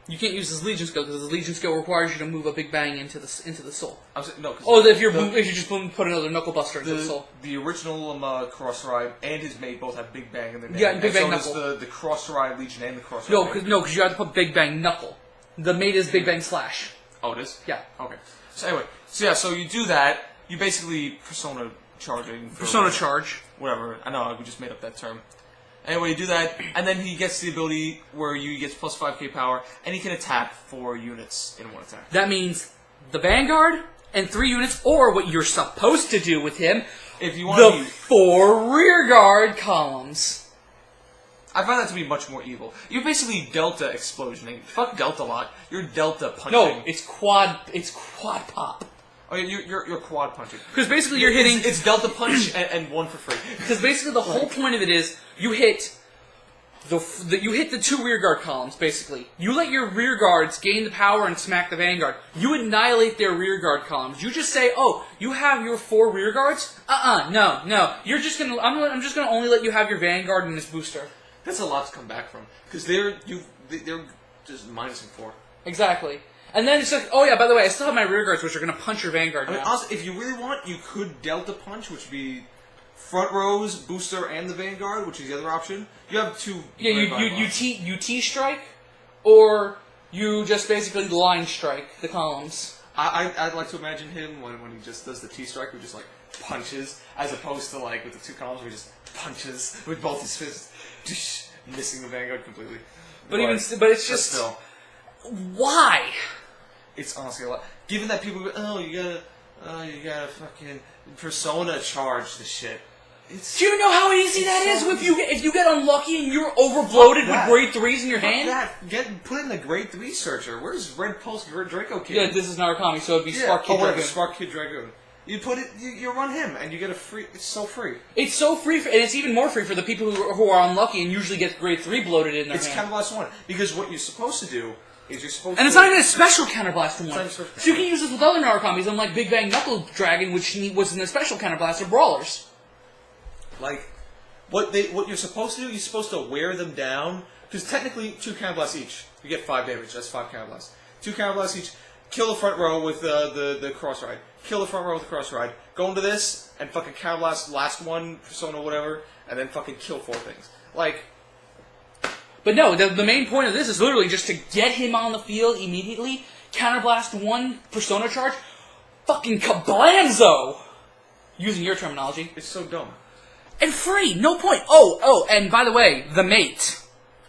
You can't use his Legion skill because his Legion skill requires you to move a Big Bang into the soul. If you just put another Knuckle Buster into the soul. The original Cross Ride and his mate both have Big Bang in their name. Yeah, Big Bang Knuckle. The Cross Ride Legion and the Cross Ride. No, because you have to put Big Bang Knuckle. The mate is Big Bang Slash. Oh, it is? Yeah. Okay. So anyway, so you do that. You basically Persona charging. Persona charge. Whatever. I know, we just made up that term. Anyway, you do that, and then he gets the ability where he gets plus 5k power, and he can attack 4 units in one attack. That means the Vanguard and 3 units, or what you're supposed to do with him, if you want 4 rearguard columns. I find that to be much more evil. You're basically Delta explosioning. Fuck Delta lot. You're Delta punching. No, it's quad pop. Oh, you're quad punching. Because basically you're hitting... It's Delta punch and 1 for free. Because basically the whole point of it is you hit the 2 rearguard columns, basically. You let your rearguards gain the power and smack the Vanguard. You annihilate their rearguard columns. You just say, oh, you have your 4 rearguards? No. You're just gonna... I'm just gonna only let you have your Vanguard and this booster. That's a lot to come back from. Because they're just minusing 4. Exactly. And then it's like, oh yeah, by the way, I still have my rearguards, which are going to punch your Vanguard now. Also, if you really want, you could Delta Punch, which would be front rows, booster, and the Vanguard, which is the other option. You have 2. Yeah, you T-strike, or you just basically line strike the columns. I'd like to imagine him when he just does the T-strike, who just like punches, as opposed to like with the 2 columns, where he just punches with both his fists, missing the Vanguard completely. But it's just still. Why? It's honestly a lot. Given that people go, you gotta fucking Persona charge the shit. Do you know how easy that is? If you get unlucky and you're overbloated with grade 3s in your hand? Put in the grade 3 searcher. Where's Red Pulse Draco Kid? Yeah, this is Narukami, so it'd be Spark Kid Dragoon. Spark Kid Dragoon. You put it, you run him, and you get a free. It's so free. It's so free, and it's even more free for the people who are unlucky and usually get grade 3 bloated in their hand. It's Counterblast 1 because what you're supposed to do. And it's not even a special Counterblast 1. So you can use this with other Narukamis, unlike Big Bang Knuckle Dragon, which was in the special Counterblast of Brawlers. Like, what you're supposed to do, you're supposed to wear them down, because technically 2 Counterblasts each. You get 5 damage, that's 5 Counterblasts. 2 Counterblasts each, kill the front row with the cross ride. Kill the front row with the cross ride. Go into this, and fucking Counterblast last one, Persona, whatever, and then fucking kill 4 things. Like... But no, the main point of this is literally just to get him on the field immediately, Counterblast 1, Persona charge, fucking kablamzo! Using your terminology. It's so dumb. And free, no point. Oh, and by the way, the mate.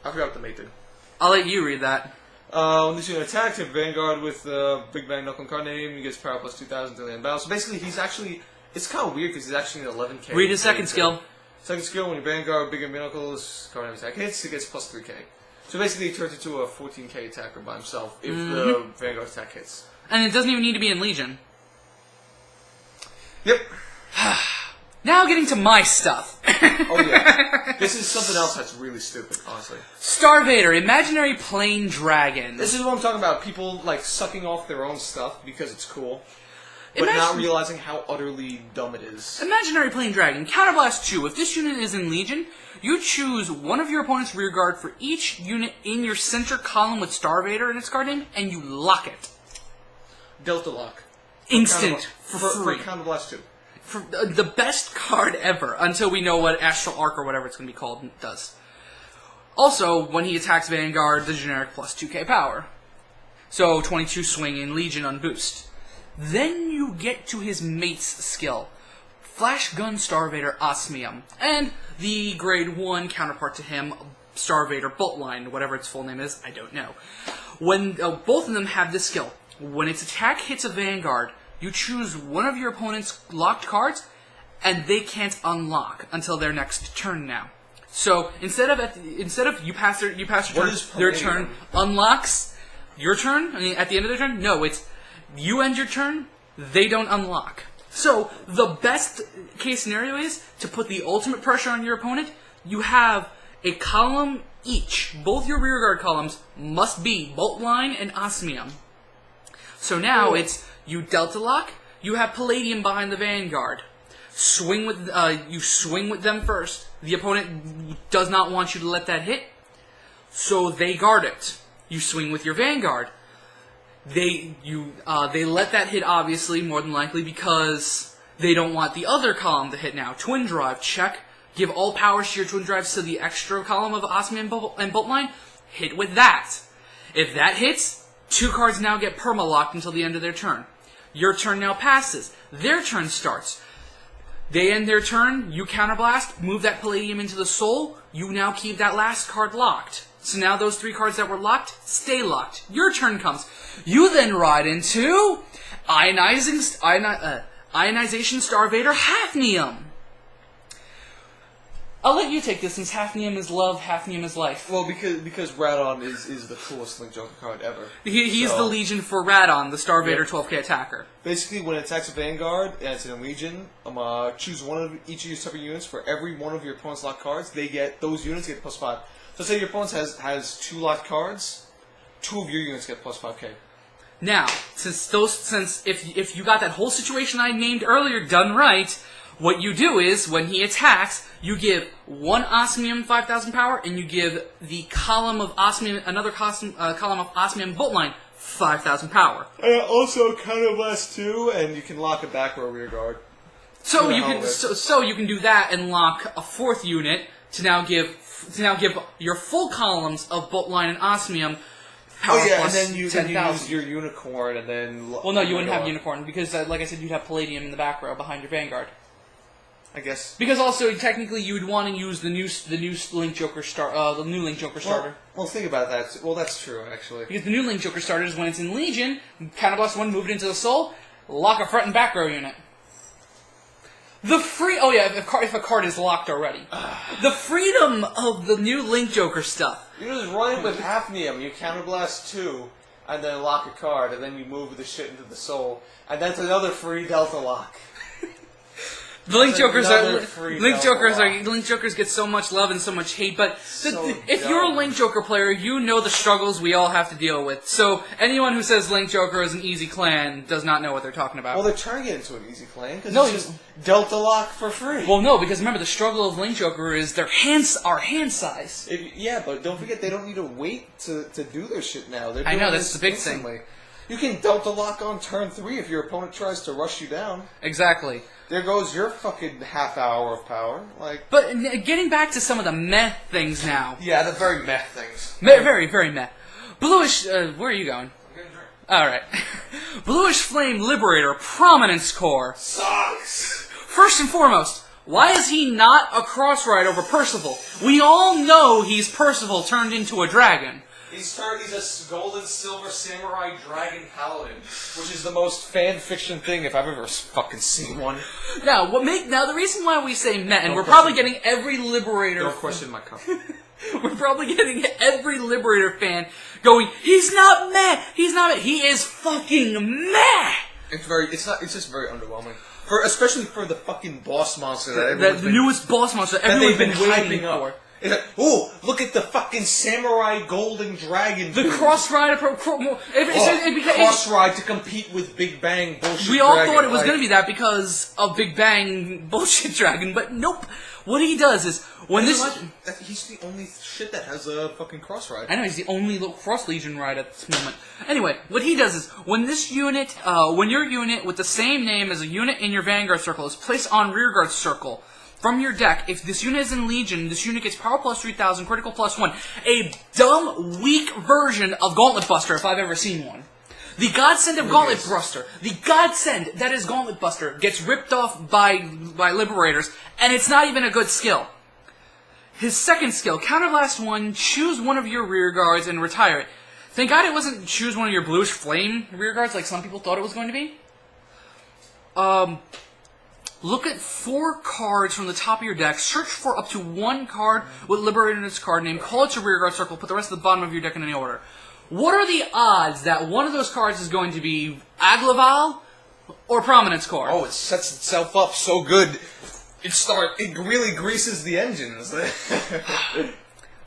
I forgot what the mate did. I'll let you read that. When this unit attacks, hit Vanguard with Big Bang Knuckle card name, he gets power plus 2,000 to the end battle. So basically, he's actually... It's kind of weird because he's actually an 11k. Read his second skill. Second skill, when your Vanguard, Big Knuckles, card name attack hits, he gets plus 3k. So basically, he turns into a 14k attacker by himself if the Vanguard attack hits. And it doesn't even need to be in Legion. Yep. Now getting to my stuff. Oh yeah. This is something else that's really stupid, honestly. Star-Vader, imaginary plane dragon. This is what I'm talking about. People, like, sucking off their own stuff because it's cool. but not Imagine- realizing how utterly dumb it is. Imaginary Plane Dragon, Counterblast 2. If this unit is in Legion, you choose one of your opponent's rear guard for each unit in your center column with Star-Vader in its card name, and you lock it. Delta Lock. Instant, for free. For Counterblast 2. For the best card ever, until we know what Astral Arc or whatever it's going to be called does. Also, when he attacks Vanguard, the generic plus 2k power. So, 22 swing in Legion on boost. Then you get to his mate's skill. Flash Gun Star-Vader Osmium. And the grade 1 counterpart to him, Star-Vader Boltline, whatever its full name is, I don't know. When both of them have this skill. When its attack hits a Vanguard, you choose one of your opponent's locked cards, and they can't unlock until their next turn now. So instead of you pass their turn, their turn unlocks your turn. I mean, at the end of their turn, no, it's you end your turn, they don't unlock. So the best case scenario is to put the ultimate pressure on your opponent. You have a column each. Both your rearguard columns must be Boltline and Osmium. So now it's you Delta Lock. You have Palladium behind the Vanguard. You swing with them first. The opponent does not want you to let that hit, so they guard it. You swing with your Vanguard. They let that hit, obviously, more than likely, because they don't want the other column to hit now. Twin Drive, check. Give all powers to your Twin Drives to the extra column of Osmium and Boltline. Hit with that. If that hits, 2 cards now get perma-locked until the end of their turn. Your turn now passes. Their turn starts. They end their turn, you counterblast, move that Palladium into the soul, you now keep that last card locked. So now those 3 cards that were locked, stay locked. Your turn comes. You then ride into Ionization Star-Vader Hafnium. I'll let you take this since Hafnium is love, Hafnium is life. Well, because Radon is the coolest Link Joker card ever. He's the Legion for Radon, the Star-Vader 12k attacker. Basically, when it attacks a Vanguard and it's in a Legion, choose one of each of your separate units. For every one of your opponent's locked cards, those units get +5. So say your opponent has 2 locked cards, 2 of your units get +5k. Now, since if you got that whole situation I named earlier done right, what you do is, when he attacks, you give 1 Osmium 5,000 power, and you give the column of Osmium, another column of Osmium Boltline 5,000 power. And also Counterblast 2, and you can lock a back row rear guard. So you can do that and lock a 4th unit to now give your full columns of Boltline and Osmium power plus and then you 10,000. use your Unicorn, and then... Well, no, you wouldn't have Unicorn, because, like I said, you'd have Palladium in the back row behind your Vanguard. I guess. Because also, technically, you would want to use the new Link Joker starter. Well, think about that. Well, that's true, actually. Because the new Link Joker starter is when it's in Legion, Counterblast 1, move it into the soul, lock a front and back row unit. If a card is locked already. The freedom of the new Link Joker stuff. You just run in with Hafnium, you Counterblast 2, and then lock a card, and then you move the shit into the soul, and that's another free Delta Lock. The Link Jokers get so much love and so much hate, but if you're a Link Joker player, you know the struggles we all have to deal with. So anyone who says Link Joker is an easy clan does not know what they're talking about. Well, they're trying to get into an easy clan, because it's just Delta Lock for free. Well, no, because remember, the struggle of Link Joker is their hands are hand size. Yeah, but don't forget, they don't need to wait to do their shit now. I know, that's the big thing. You can Delta Lock on turn 3 if your opponent tries to rush you down. Exactly. There goes your fucking half hour of power. But getting back to some of the meh things now. Yeah, the very meh things. Very, very meh. Bluish, where are you going? I'm getting a drink. Alright. Bluish Flame Liberator Prominence Core. Sucks! First and foremost, why is he not a cross-ride over Percival? We all know he's Percival turned into a dragon. He's a gold and silver samurai dragon paladin, which is the most fan fiction thing if I've ever fucking seen one. Now, the reason why we say meh, and we're probably getting every Liberator... Don't question my comment. We're probably getting every Liberator fan going, he's not meh, he is fucking meh! It's just very underwhelming. Especially for the fucking boss monster The newest boss monster everyone's been waiting for. It's like, ooh, look at the fucking samurai golden dragon. The dude. cross ride Cross ride to compete with Big Bang bullshit. We all dragon. thought it was going to be that because of Big Bang bullshit dragon, but nope. What he does is when this. He's the only shit that has a fucking cross ride. I know he's the only cross legion ride at this moment. Anyway, what he does is when this unit, when your unit with the same name as a unit in your Vanguard circle is placed on rearguard circle. From your deck, if this unit is in Legion, this unit gets power plus 3000, critical plus 1. A dumb, weak version of Gauntlet Buster, if I've ever seen one. The godsend of Gauntlet Buster, the godsend that is Gauntlet Buster, gets ripped off by Liberators, and it's not even a good skill. His second skill, Counterblast 1, choose one of your rear guards and retire it. Thank God it wasn't choose one of your bluish flame rear guards like some people thought it was going to be. Look at 4 cards from the top of your deck. Search for up to 1 card with Liberator in its card name. Call it to rearguard circle. Put the rest at the bottom of your deck in any order. What are the odds that one of those cards is going to be Aglaval or Prominence Core? Oh, it sets itself up so good. It really greases the engines.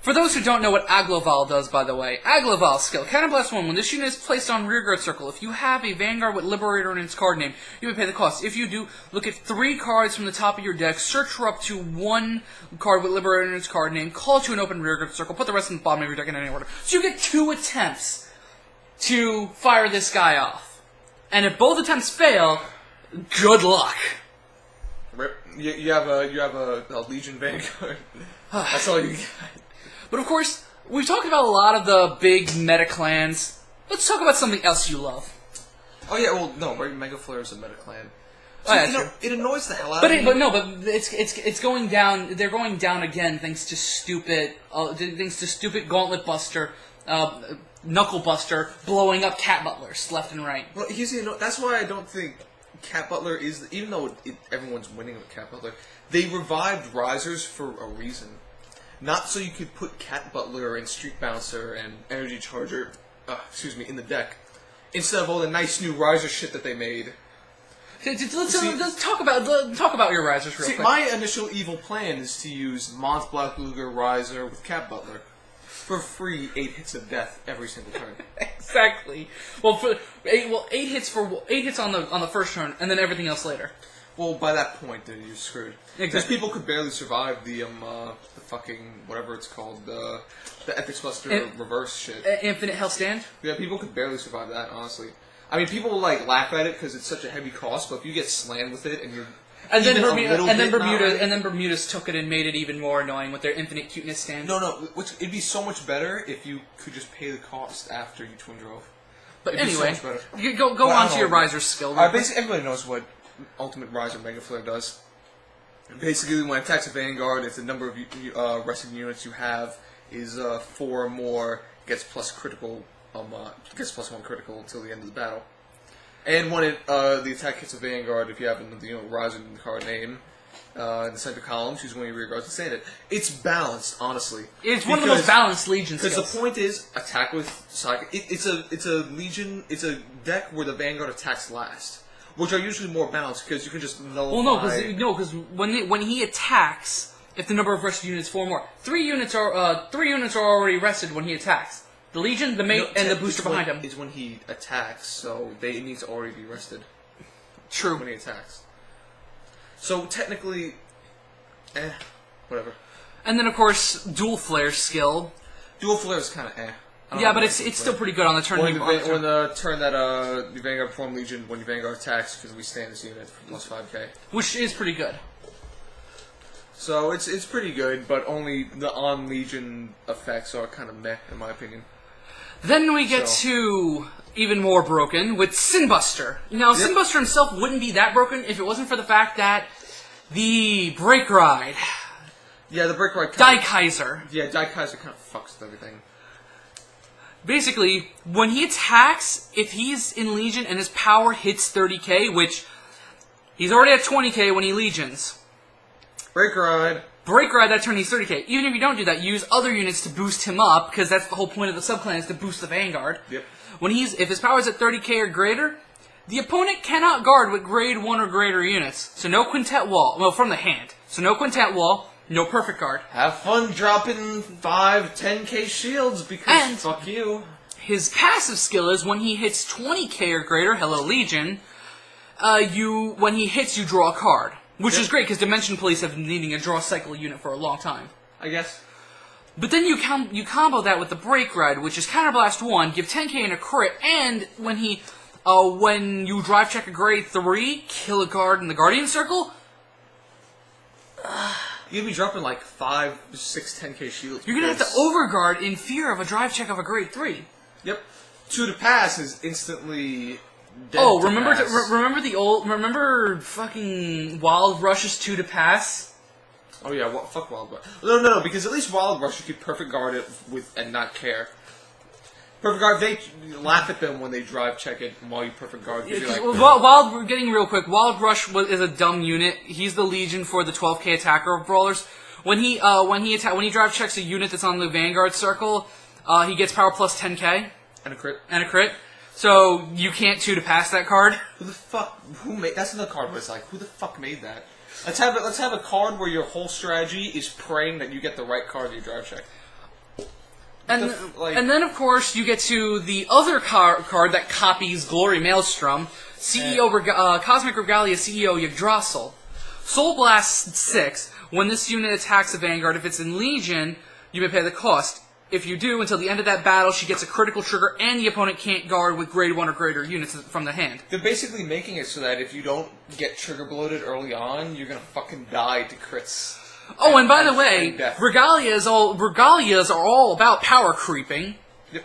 For those who don't know what Aglaval does, by the way, Aglaval skill, Counterblast 1, when this unit is placed on rearguard circle, if you have a Vanguard with Liberator in its card name, you may pay the cost. If you do, look at 3 cards from the top of your deck, search for up to 1 card with Liberator in its card name, call it to an open rearguard circle, put the rest in the bottom of your deck in any order. So you get 2 attempts to fire this guy off. And if both attempts fail, good luck. You have a Legion Vanguard. That's all you got. But of course, we've talked about a lot of the big meta clans. Let's talk about something else you love. Oh yeah, well no, Mega Flare is a meta clan. So, Oh, yeah, it annoys the hell out of me. But it's going down. They're going down again thanks to stupid Gauntlet Buster, Knuckle Buster blowing up Cat Butlers left and right. Well, that's why I don't think Cat Butler is, even though everyone's winning with Cat Butler, they revived Risers for a reason. Not so you could put Cat Butler and Street Bouncer and Energy Charger, in the deck, instead of all the nice new Riser shit that they made. Let's talk about your Risers real quick. My initial evil plan is to use Mont Black Luger Riser with Cat Butler for free 8 hits of death every single turn. Exactly. Well, 8 hits on the first turn, and then everything else later. Well, by that point, then you're screwed. Exactly. Because people could barely survive the fucking whatever it's called, the Epic Buster reverse shit. Infinite Hell Stand. Yeah, people could barely survive that. Honestly, I mean, people will laugh at it because it's such a heavy cost. But if you get slammed with it and you're Bermuda's took it and made it even more annoying with their Infinite Cuteness Stand. No, it'd be so much better if you could just pay the cost after you twin drove. But it'd anyway, so much better. you go on to your Riser skill. Basically, everybody knows what Ultimate Riser Mega Flare does. Basically, when it attacks a Vanguard, if the number of resting units you have is 4 or more, gets plus critical, gets plus 1 critical until the end of the battle. And when the attack hits a Vanguard, if you have Riser in the card name in the center column, choose one of your rear guards and stand it. It's balanced, honestly. It's one of the most balanced Legion skills. Because the point is, attack with Psychic. It's a Legion. It's a deck where the Vanguard attacks last, which are usually more balanced because you can just nullify. Well, because when he attacks, if the number of rested units is 4 or more, 3 units are already rested when he attacks. The Legion, the Mate, and the booster behind him. Is when he attacks, so they need to already be rested. True. When he attacks. So technically, whatever. And then of course, Dual Flare skill. Dual Flare is kind of Yeah, but it's still pretty good on the turn. When the turn that your Vanguard perform Legion, when your Vanguard attacks, because we stand this unit for plus 5k. Which is pretty good. So it's pretty good, but only the on Legion effects are kind of meh, in my opinion. Then we get to even more broken with Sinbuster. Now, Sinbuster himself wouldn't be that broken if it wasn't for the fact that the Break Ride. Yeah, the Break Ride. Die Kaiser. Yeah, Die Kaiser kind of fucks with everything. Basically, when he attacks, if he's in Legion and his power hits 30k, which he's already at 20k when he Legions. Break Ride, that turn he's 30k. Even if you don't do that, use other units to boost him up, because that's the whole point of the subclan is to boost the Vanguard. Yep. If his power is at 30k or greater, the opponent cannot guard with grade 1 or greater units. So no Quintet Wall. Well, from the hand. So no Quintet Wall, No perfect guard. Have fun dropping 5, 10k shields because fuck you. His passive skill is when he hits 20k or greater, hello Legion, when he hits, you draw a card. Which is great, because Dimension Police have been needing a draw cycle unit for a long time. I guess. But then you combo that with the Break Ride, which is Counterblast 1, give 10k and a crit, and when you drive check a grade 3, kill a guard in the Guardian Circle, You'd be dropping like 5, 6, 10k shields. you're going to have to overguard in fear of a drive check of a grade 3. Yep. 2 to pass is instantly dead. Oh, to remember pass. remember fucking Wild Rush's 2 to pass? Oh yeah, fuck Wild Rush. No, because at least Wild Rush you could perfect guard it with and not care. Perfect guard, they laugh at them when they drive check it while you perfect guard. Yeah, Like, Wild, getting real quick, Wild Rush is a dumb unit. He's the Legion for the 12k attacker of Brawlers. When he drive checks a unit that's on the Vanguard Circle, he gets power plus 10k. and a crit. And a crit. So you can't 2 to pass that card. Who the fuck? Who made? That's another card where it's like, who the fuck made that? Let's have a card where your whole strategy is praying that you get the right card in your drive check. And then, of course, you get to the other card that copies Glory Maelstrom, Cosmic Regalia CEO Yggdrasil. Soul Blast 6, when this unit attacks a Vanguard, if it's in Legion, you may pay the cost. If you do, until the end of that battle, she gets a critical trigger, and the opponent can't guard with grade 1 or greater units from the hand. They're basically making it so that if you don't get trigger bloated early on, you're gonna fucking die to crits. Oh, and by the way, Regalias are all about power creeping. Yep.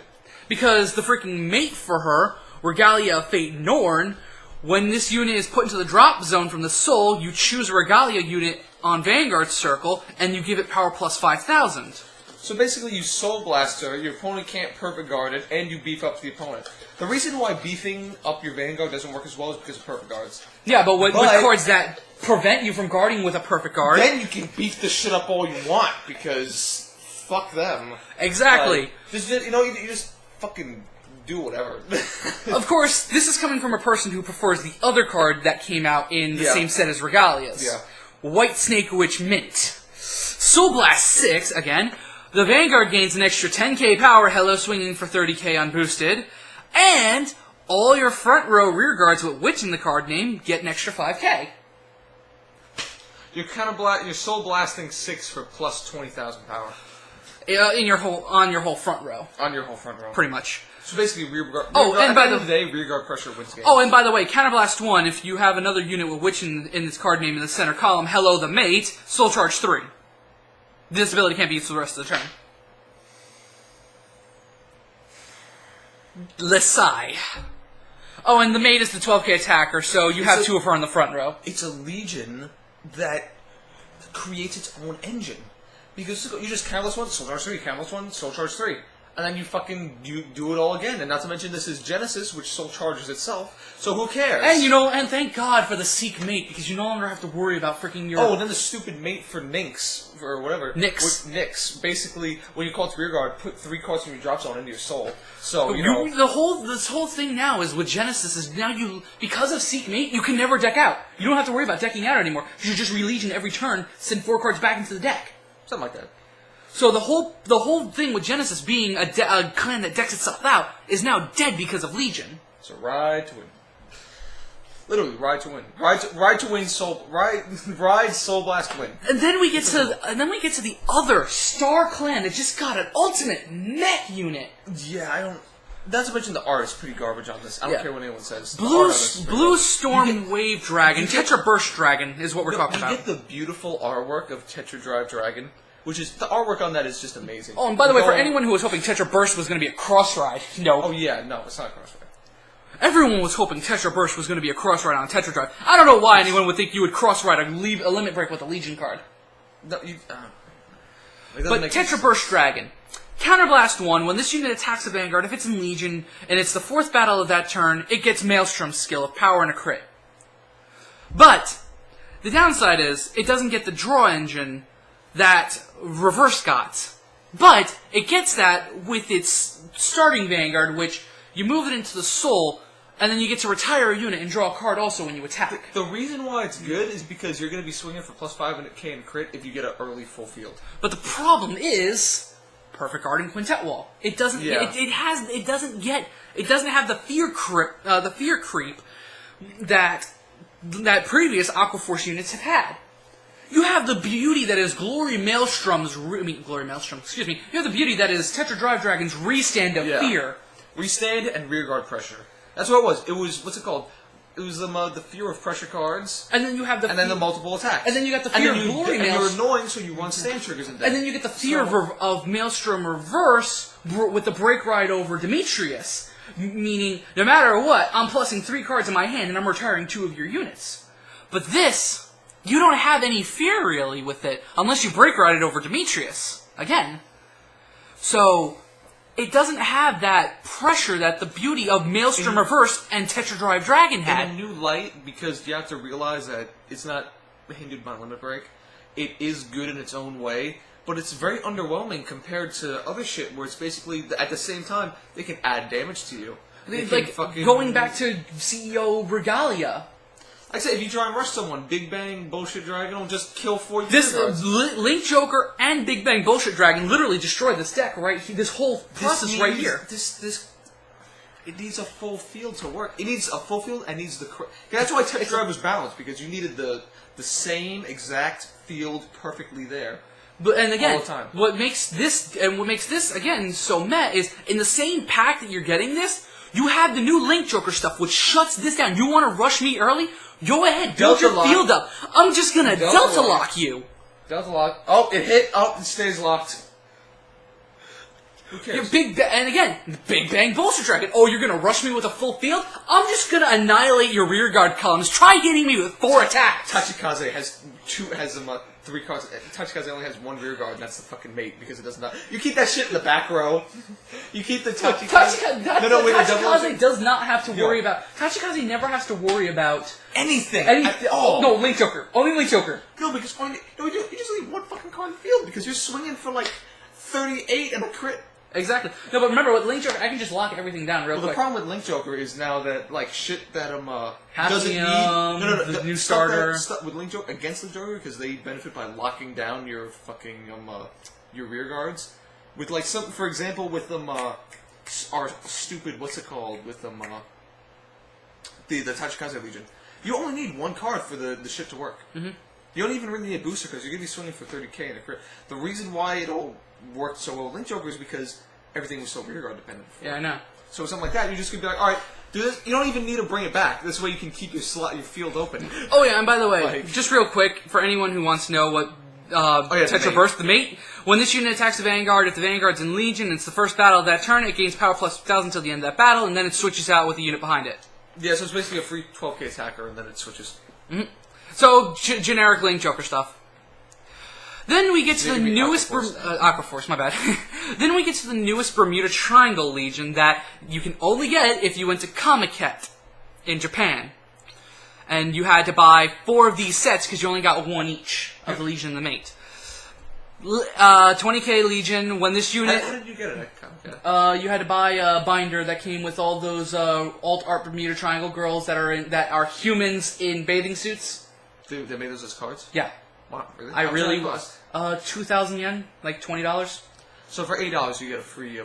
Because the freaking mate for her, Regalia Fate Norn, when this unit is put into the drop zone from the soul, you choose a Regalia unit on Vanguard Circle, and you give it power plus 5,000. So basically, you Soul Blaster, your opponent can't perfect guard it, and you beef up the opponent. The reason why beefing up your Vanguard doesn't work as well is because of perfect guards. Yeah, but with cards that prevent you from guarding with a perfect guard... Then you can beef the shit up all you want, because fuck them. Exactly. Like, you just fucking do whatever. Of course, this is coming from a person who prefers the other card that came out in the same set as Regalia's. Yeah. White Snake Witch Mint. Soul Blast 6, again. The Vanguard gains an extra 10k power, hello swinging for 30k unboosted. And all your front row rear guards with Witch in the card name get an extra 5k. You're Soul Blasting 6 for plus 20,000 power. On your whole front row. On your whole front row. Pretty much. So basically, rear guard. And by the end of the day, rear guard pressure wins games. Oh, and by the way, Counterblast 1, if you have another unit with Witch in this card name in the center column, hello the mate, Soul Charge 3. This ability can't be used for the rest of the turn. Lesai. Oh, and the mate is the 12k attacker, so you have 2 of her on the front row. It's a Legion that creates its own engine. Because you just Countless 1, Soul Charge 3, Countless 1, Soul Charge 3. And then you do it all again. And not to mention this is Genesis, which Soul Charges itself. So who cares? And thank God for the Seek mate, because you no longer have to worry about freaking your... Oh, and then the stupid mate for Nynx, or whatever. Nyx. Nyx. Basically, when you call it to rear guard, put 3 cards from your drop zone into your soul. So, this whole thing now is with Genesis is now because of Seek mate, you can never deck out. You don't have to worry about decking out anymore. You just re-Legion every turn, send 4 cards back into the deck. Something like that. So the whole thing with Genesis being a clan that decks itself out is now dead because of Legion. It's a ride to win. Literally, ride to win. Ride to win. Ride Soul Blast win. And then we get to the other Star clan that just got an ultimate mech unit. Yeah, I don't. Not to mention the art is pretty garbage on this. I don't care what anyone says. Blue Storm Wave Dragon, tetra-burst Dragon is what we're talking about. You get the beautiful artwork of Tetra Drive Dragon. Which is, the artwork on that is just amazing. Oh, and by the way, for anyone who was hoping Tetra Burst was going to be a cross ride, no. Oh yeah, no, it's not a cross ride. Everyone was hoping Tetra Burst was going to be a cross ride on Tetra Drive. I don't know why anyone would think you would cross ride a limit break with a Legion card. No, but Tetra Burst Dragon. Counterblast 1, when this unit attacks a Vanguard, if it's in Legion, and it's the 4th battle of that turn, it gets Maelstrom's skill of power and a crit. But, the downside is, it doesn't get the draw engine that Reverse got. But it gets that with its starting Vanguard, which you move it into the soul, And then you get to retire a unit and draw a card also when you attack. The reason why it's good is because you're going to be swinging for +5 and K and crit if you get an early full field. But the problem is Perfect Guard and Quintet Wall. It doesn't. Yeah. It doesn't have the fear creep that previous Aquaforce units have had. You have the beauty that is Glory Maelstrom's. Excuse me. You have the beauty that is Tetra Drive Dragon's Restand of Fear. Restand and rearguard pressure. That's what it was. It was, what's it called? It was the fear of pressure cards. And then you have then the multiple attacks. And then you got the fear of Glory Maelstrom. And you're annoying, so you run stand triggers and then you get the fear of Maelstrom Reverse with the Break Ride over Demetrius. Meaning, no matter what, I'm plussing 3 cards in my hand and I'm retiring 2 of your units. But this, you don't have any fear really with it, unless you Break Ride it over Demetrius. Again. So, it doesn't have that pressure that the beauty of Maelstrom Reverse and Tetra Drive Dragon had. In a new light, because you have to realize that it's not hindered by Limit Break, it is good in its own way, but it's very underwhelming compared to other shit where it's basically, at the same time, they can add damage to you. Like, going back to CEO Regalia. Like I said, if you try and rush someone, Big Bang Bullshit Dragon will just kill 4 This units. Link Joker and Big Bang Bullshit Dragon literally destroyed this deck this whole process here. It needs a full field to work. It needs a full field and needs the... That's why Tetra Drive was balanced, because you needed the same exact field perfectly there. And again, all the time. what makes this again so meh is in the same pack that you're getting this, you have the new Link Joker stuff, which shuts this down. You want to rush me early? Go ahead, build your field up. I'm just gonna Delta Lock you. Delta Lock. Oh, it hit. Oh, it stays locked. Who cares? And again, Big Bang Bullshit Dragon. Oh, you're gonna rush me with a full field? I'm just gonna annihilate your rear guard columns. Try hitting me with 4 attacks. Tachikaze has 3 cards. Tachikaze only has 1 rear guard, and that's the fucking mate, because it does not. You keep that shit in the back row. You keep the Tachikaze. Tachikaze does not have to worry about. Tachikaze never has to worry about anything. No, Link Joker. Only Link Joker. No, because you just leave 1 fucking card in the field because you're swinging for like 38 and a crit. Exactly. No, but remember, with Link Joker, I can just lock everything down real quick. The problem with Link Joker is now that, like, shit that, doesn't need... the new starter. With Link Joker, against Link Joker, because they benefit by locking down your fucking, your rear guards. With, like, some, for example, with our stupid, what's it called, with, the Tachikaze Legion. You only need 1 card for the shit to work. Mm-hmm. You don't even really need a booster, because you're going to be swinging for 30k in a crit. The reason why it all worked so well with Link Joker is because everything was so rear guard dependent before. Yeah, I know. So something like that, you're just gonna be like, all right, do this. You don't even need to bring it back. This way you can keep your field open. Oh yeah, and by the way, just real quick for anyone who wants to know what tetra-burst, the mate. When this unit attacks the Vanguard, if the Vanguard's in Legion, it's the first battle of that turn. It gains power plus 1,000 until the end of that battle, and then it switches out with the unit behind it. Yeah, so it's basically a free 12k attacker, and then it switches. Mm-hmm. So generic Link Joker stuff. Then we get to the newest Aquaforce, my bad. Then we get to the newest Bermuda Triangle Legion that you can only get if you went to Comiket in Japan. And you had to buy 4 of these sets because you only got 1 each of the Legion and the Mate. 20k Legion, when this unit... How did you get it at Comiket? You had to buy a binder that came with all those alt art Bermuda Triangle girls that are humans in bathing suits. They made those as cards? Yeah. Wow, really? I really was. 2,000 yen, like $20. So for $8, you get a free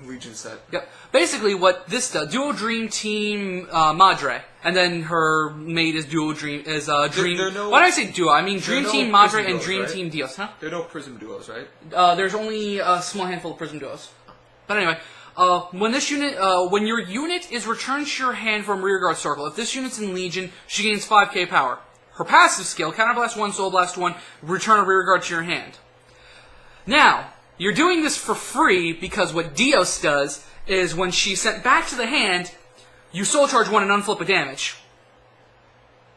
Legion set. Yep. Basically, what this does: Duo Dream Team Madre, and then her mate is Duo Dream Dream. Why did I say Duo? I mean Dream Team Madre and Dream Team Dios, huh? There are no Prism Duos, right? There's only a small handful of Prism Duos. But anyway, when your unit is returned to your hand from rearguard circle, if this unit's in Legion, she gains 5k power. Her passive skill, Counterblast 1, Soul Blast 1, return a rearguard to your hand. Now, you're doing this for free because what Dios does is when she's sent back to the hand, you Soul Charge 1 and unflip a damage.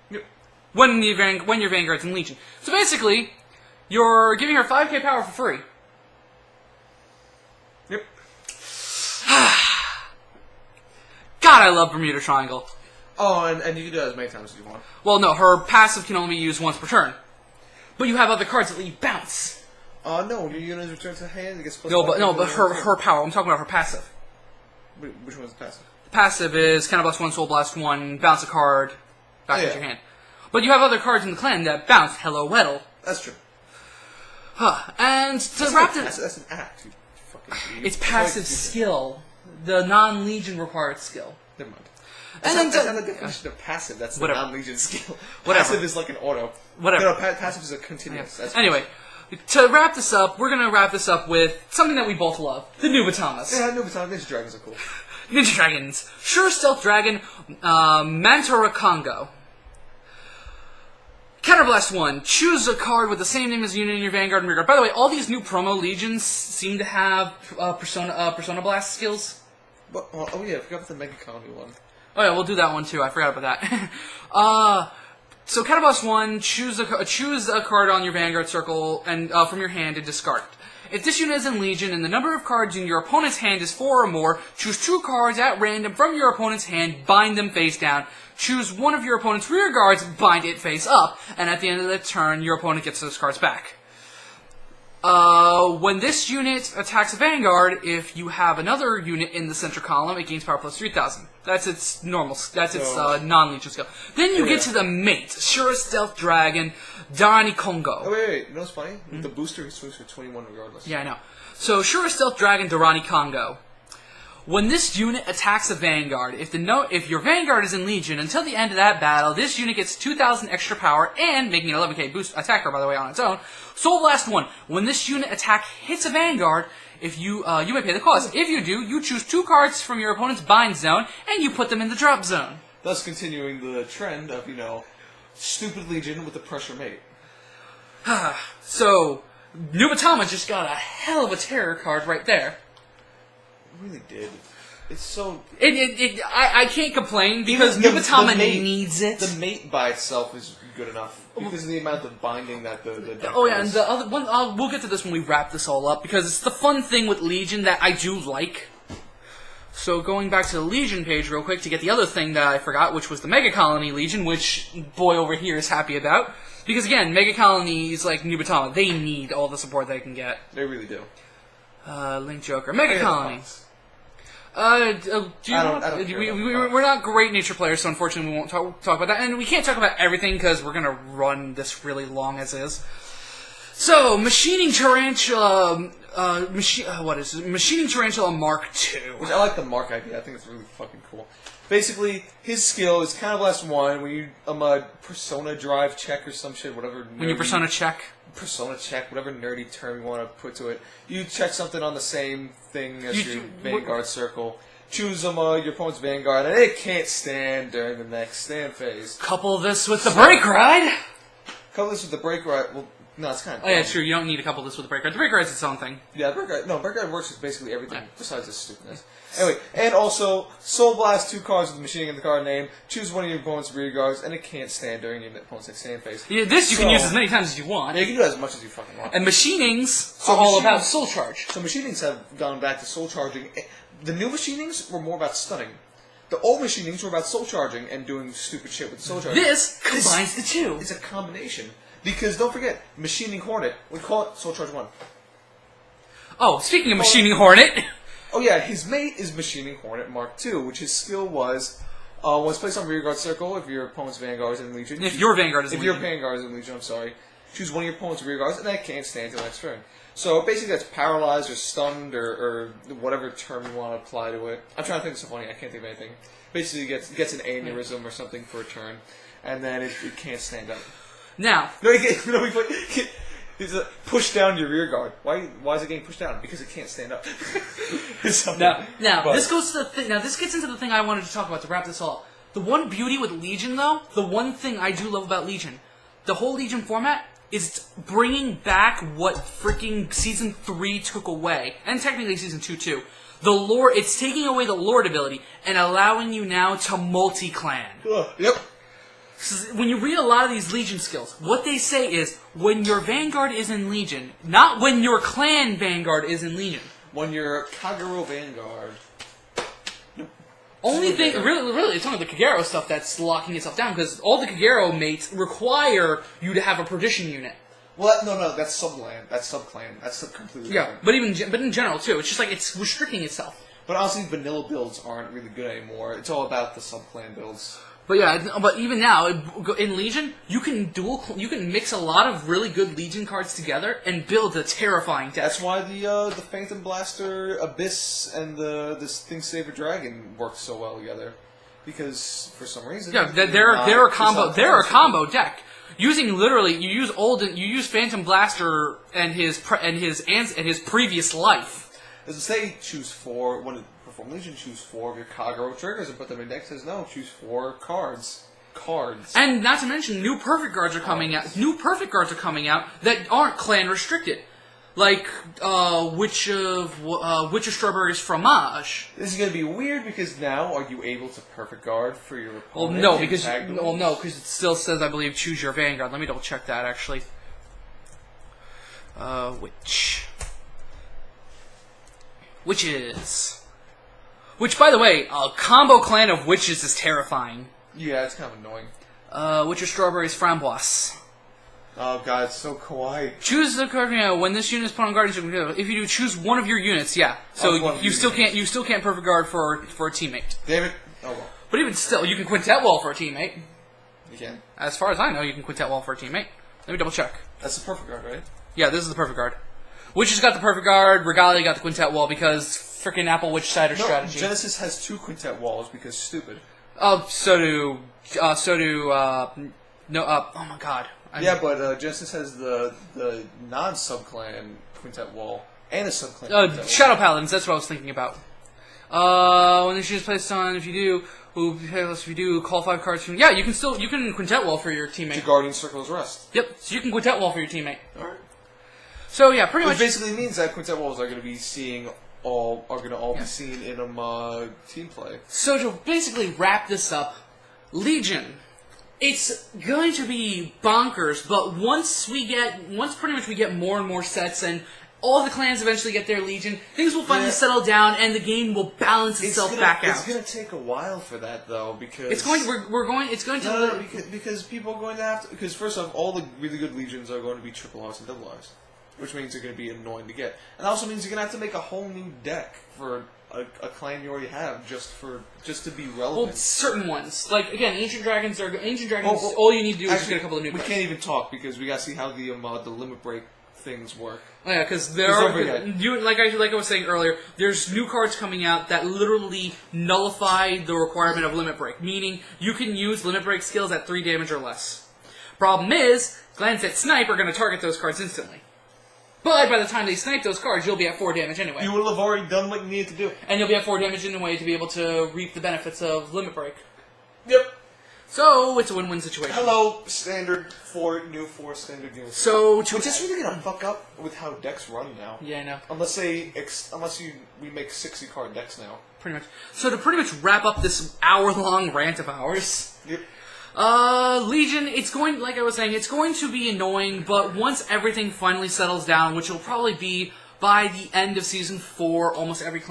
Yep. When your Vanguard's in Legion. So basically, you're giving her 5k power for free. Yep. God, I love Bermuda Triangle. Oh, and you can do that as many times as you want. Well, no, her passive can only be used once per turn. But you have other cards that let you bounce. No, your unit is returned to hand. It gets plus but her power. I'm talking about her passive. Which one's passive? Passive is Counterblast 1, Soul Blast 1, bounce a card back into your hand. But you have other cards in the clan that bounce Hello Weddle. That's true. And to wrap this... That's an act, you fucking idiot. It's passive skill. The non-Legion required skill. Never mind. And That's not the definition of passive. That's the non-Legion skill. Passive is like an auto. Whatever. No, passive is a continuous. Yeah. Anyway, to wrap this up, we're going to wrap this up with something that we both love. The Nubatamas. Yeah, Nubatamas. Ninja Dragons are cool. Ninja Dragons. Sure Stealth Dragon, Mantora Congo. Counterblast 1. Choose a card with the same name as the unit in your Vanguard and Rearguard. By the way, all these new promo Legions seem to have Persona Blast skills. But, oh yeah, I forgot about the Mega Colony one. Oh yeah, we'll do that one too. I forgot about that. So Counterblast 1, choose a card on your Vanguard circle and from your hand and discard it. If this unit is in Legion and the number of cards in your opponent's hand is 4 or more, choose 2 cards at random from your opponent's hand, bind them face down. Choose one of your opponent's rear guards, bind it face up, and at the end of the turn, your opponent gets those cards back. When this unit attacks a Vanguard, if you have another unit in the center column, it gains power plus 3,000. That's its normal. That's its non-Legion skill. Then you get to the mate, Sure Stealth Dragon, Darani Congo. Oh wait. You know what's funny? With the booster, he swings for 21 regardless. Yeah, I know. So Sure Stealth Dragon, Darani Congo. When this unit attacks a Vanguard, if your Vanguard is in Legion, until the end of that battle, this unit gets 2,000 extra power and, making an 11k boost attacker, by the way, on its own. Soul Blast 1. When this unit attack hits a Vanguard, if you may pay the cost. If you do, you choose 2 cards from your opponent's bind zone, and you put them in the drop zone. Thus continuing the trend of, stupid Legion with the pressure mate. So, Nubatama just got a hell of a terror card right there. Really did. It's so... I can't complain because Nubatama needs it. The mate by itself is good enough because of the amount of binding that the deck Oh yeah, has. and the other one, we'll get to this when we wrap this all up because it's the fun thing with Legion that I do like. So going back to the Legion page real quick to get the other thing that I forgot, which was the Mega Colony Legion, which boy over here is happy about. Because again, Mega Colonies like Nubatama, they need all the support they can get. They really do. Link Joker. Mega Colony. We're not great nature players, so unfortunately we won't talk about that. And we can't talk about everything because we're going to run this really long as is. So, Machining Tarantula... Machining Tarantula Mark II. Which I like the Mark idea. I think it's really fucking cool. Basically, his skill is Counterblast 1 when you Persona Drive check or some shit, whatever. When you Persona check, whatever nerdy term you want to put to it. You check something on the same thing as your Vanguard circle. Choose your opponent's Vanguard, and it can't stand during the next stand phase. Couple this with the Break Ride. Couple this with the Break Ride. Well, no, it's kind of. Oh yeah, true. You don't need to couple this with the Break Ride. The Break Ride is its own thing. Yeah, Break Ride works with basically everything besides its stupidness. Anyway, and also, Soul Blast 2 cards with the machining in the card name, choose one of your opponent's rear guards, and it can't stand during your opponent's next stand phase. Yeah, this you can use as many times as you want. Yeah, you can do it as much as you fucking want. And machinings are all about soul charge. So machinings have gone back to soul charging. The new machinings were more about stunning. The old machinings were about soul charging and doing stupid shit with soul charging. This combines the two. It's a combination. Because don't forget, Machining Hornet, we call it Soul Charge 1. Oh, speaking of Machining Hornet... Oh yeah, his mate is Machining Hornet Mark II, which his skill was placed on rearguard circle if your opponent's Vanguard is in Legion. If your Vanguard is in Legion. If your Vanguard is in Legion, I'm sorry. Choose one of your opponent's rearguards, and that can't stand until next turn. So basically that's paralyzed or stunned or whatever term you want to apply to it. I'm trying to think of something funny, I can't think of anything. Basically gets an aneurysm or something for a turn, and then it can't stand up. Now... It's push down your rear guard. Why is it getting pushed down? Because it can't stand up. Now this goes to the thing. Now this gets into the thing I wanted to talk about to wrap this all up. The one beauty with Legion, though, the one thing I do love about Legion, the whole Legion format is bringing back what freaking Season 3 took away, and technically Season 2 too. The lore. It's taking away the Lord ability and allowing you now to multi-clan. Yep. When you read a lot of these Legion skills, what they say is, when your Vanguard is in Legion, not when your clan Vanguard is in Legion. When your Kagero Vanguard... Only thing, really, it's only the Kagero stuff that's locking itself down, because all the Kagero mates require you to have a Perdition unit. Well, no, that's subland, that's subclan, that's completely different. Yeah, but in general, too, it's just like, it's restricting itself. But honestly, vanilla builds aren't really good anymore. It's all about the sub-clan builds. But yeah, but even now in Legion, you can mix a lot of really good Legion cards together and build a terrifying deck. That's why the Phantom Blaster, Abyss, and this Thing Saver Dragon worked so well together. Because for some reason, they're a combo deck. Using literally, you use Phantom Blaster and his previous life. Does it say choose 4 when it perform Legion? Choose 4 of your Kagero triggers and put them in deck. It says no, choose 4 cards. And not to mention, new perfect cards are coming out. New perfect cards are coming out that aren't clan restricted, like Witch of Strawberry's Fromage. This is going to be weird because now are you able to perfect guard for your opponent? No, because it still says, I believe, choose your Vanguard. Let me double check that actually. Witches. Which, by the way, a combo clan of witches is terrifying. Yeah, it's kind of annoying. Witch of Strawberry's Framboise. Oh god, it's so kawaii. Choose the card when this unit is put on guard. If you do, choose one of your units. Yeah, so you still can't perfect guard for a teammate. Damn it! Oh well. But even still, you can Quintet Wall for a teammate. You can. As far as I know, you can Quintet Wall for a teammate. Let me double check. That's the perfect guard, right? Yeah, this is the perfect guard. Witch has got the perfect guard. Regalia got the Quintet Wall because frickin' Apple Witch Cider strategy. Genesis has 2 Quintet Walls because stupid. Oh, oh my god. But Genesis has the non-subclan Quintet Wall and a subclan Quintet Wall. Shadow Paladins, that's what I was thinking about. When the is placed on, if you do, call 5 cards from... Yeah, you can Quintet Wall for your teammate. To Guardian Circle's Rest. Yep, so you can Quintet Wall for your teammate. Alright. So yeah, pretty much... Which basically means that Quintet Walls are going to be seen in team play. So to basically wrap this up, Legion, it's going to be bonkers, but once pretty much we get more and more sets and all the clans eventually get their Legion, things will finally settle down and the game will balance itself back out. It's going to take a while for that though, because because people are going to have to, because first off, all the really good Legions are going to be triple Rs and double Rs. Which means they're going to be annoying to get. And also means you're going to have to make a whole new deck for a clan you already have just to be relevant. Well, certain ones. Like, again, Ancient Dragons, all you need to do is just get a couple of new cards. We can't even talk because we got to see how the limit break things work. Oh, yeah, because there are... Like I was saying earlier, there's new cards coming out that literally nullify the requirement of limit break. Meaning, you can use limit break skills at 3 damage or less. Problem is, clans that snipe are going to target those cards instantly. But by the time they snipe those cards, you'll be at 4 damage anyway. You will have already done what you needed to do. And you'll be at 4 damage anyway to be able to reap the benefits of Limit Break. Yep. So, it's a win-win situation. Hello, standard 4 standard units. So, Which is really going to fuck up with how decks run now. Yeah, I know. Unless we make 60-card decks now. Pretty much. So, to pretty much wrap up this hour-long rant of ours... Yep. Legion, it's going to be annoying, but once everything finally settles down, which will probably be by the end of Season 4, almost every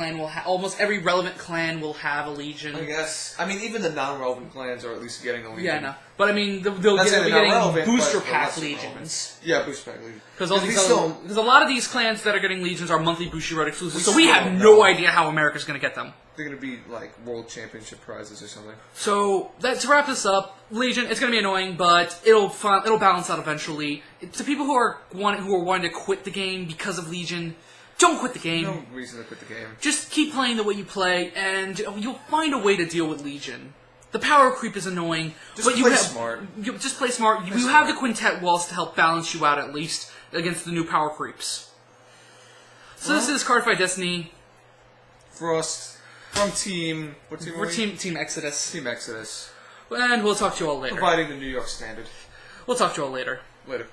relevant clan will have a Legion. I guess. I mean, even the non-relevant clans are at least getting a Legion. Yeah, no. But I mean, they'll be getting booster pack Legions. Yeah, booster pack Legions. Because a lot of these clans that are getting Legions are monthly Bushiroad exclusives, so we have no idea how America's going to get them. They're going to be, like, World Championship prizes or something. So, to wrap this up, Legion, it's going to be annoying, but it'll balance out eventually. To people who are wanting to quit the game because of Legion, don't quit the game. No reason to quit the game. Just keep playing the way you play, and you'll find a way to deal with Legion. The power creep is annoying, but play smart. Just play smart. You have the Quintet Walls to help balance you out, at least, against the new power creeps. So this is Cardfight Destiny. Frost. From Team... What team are we? Team Exodus. Team Exodus. And we'll talk to you all later. Providing the New York standard. We'll talk to you all later. Later.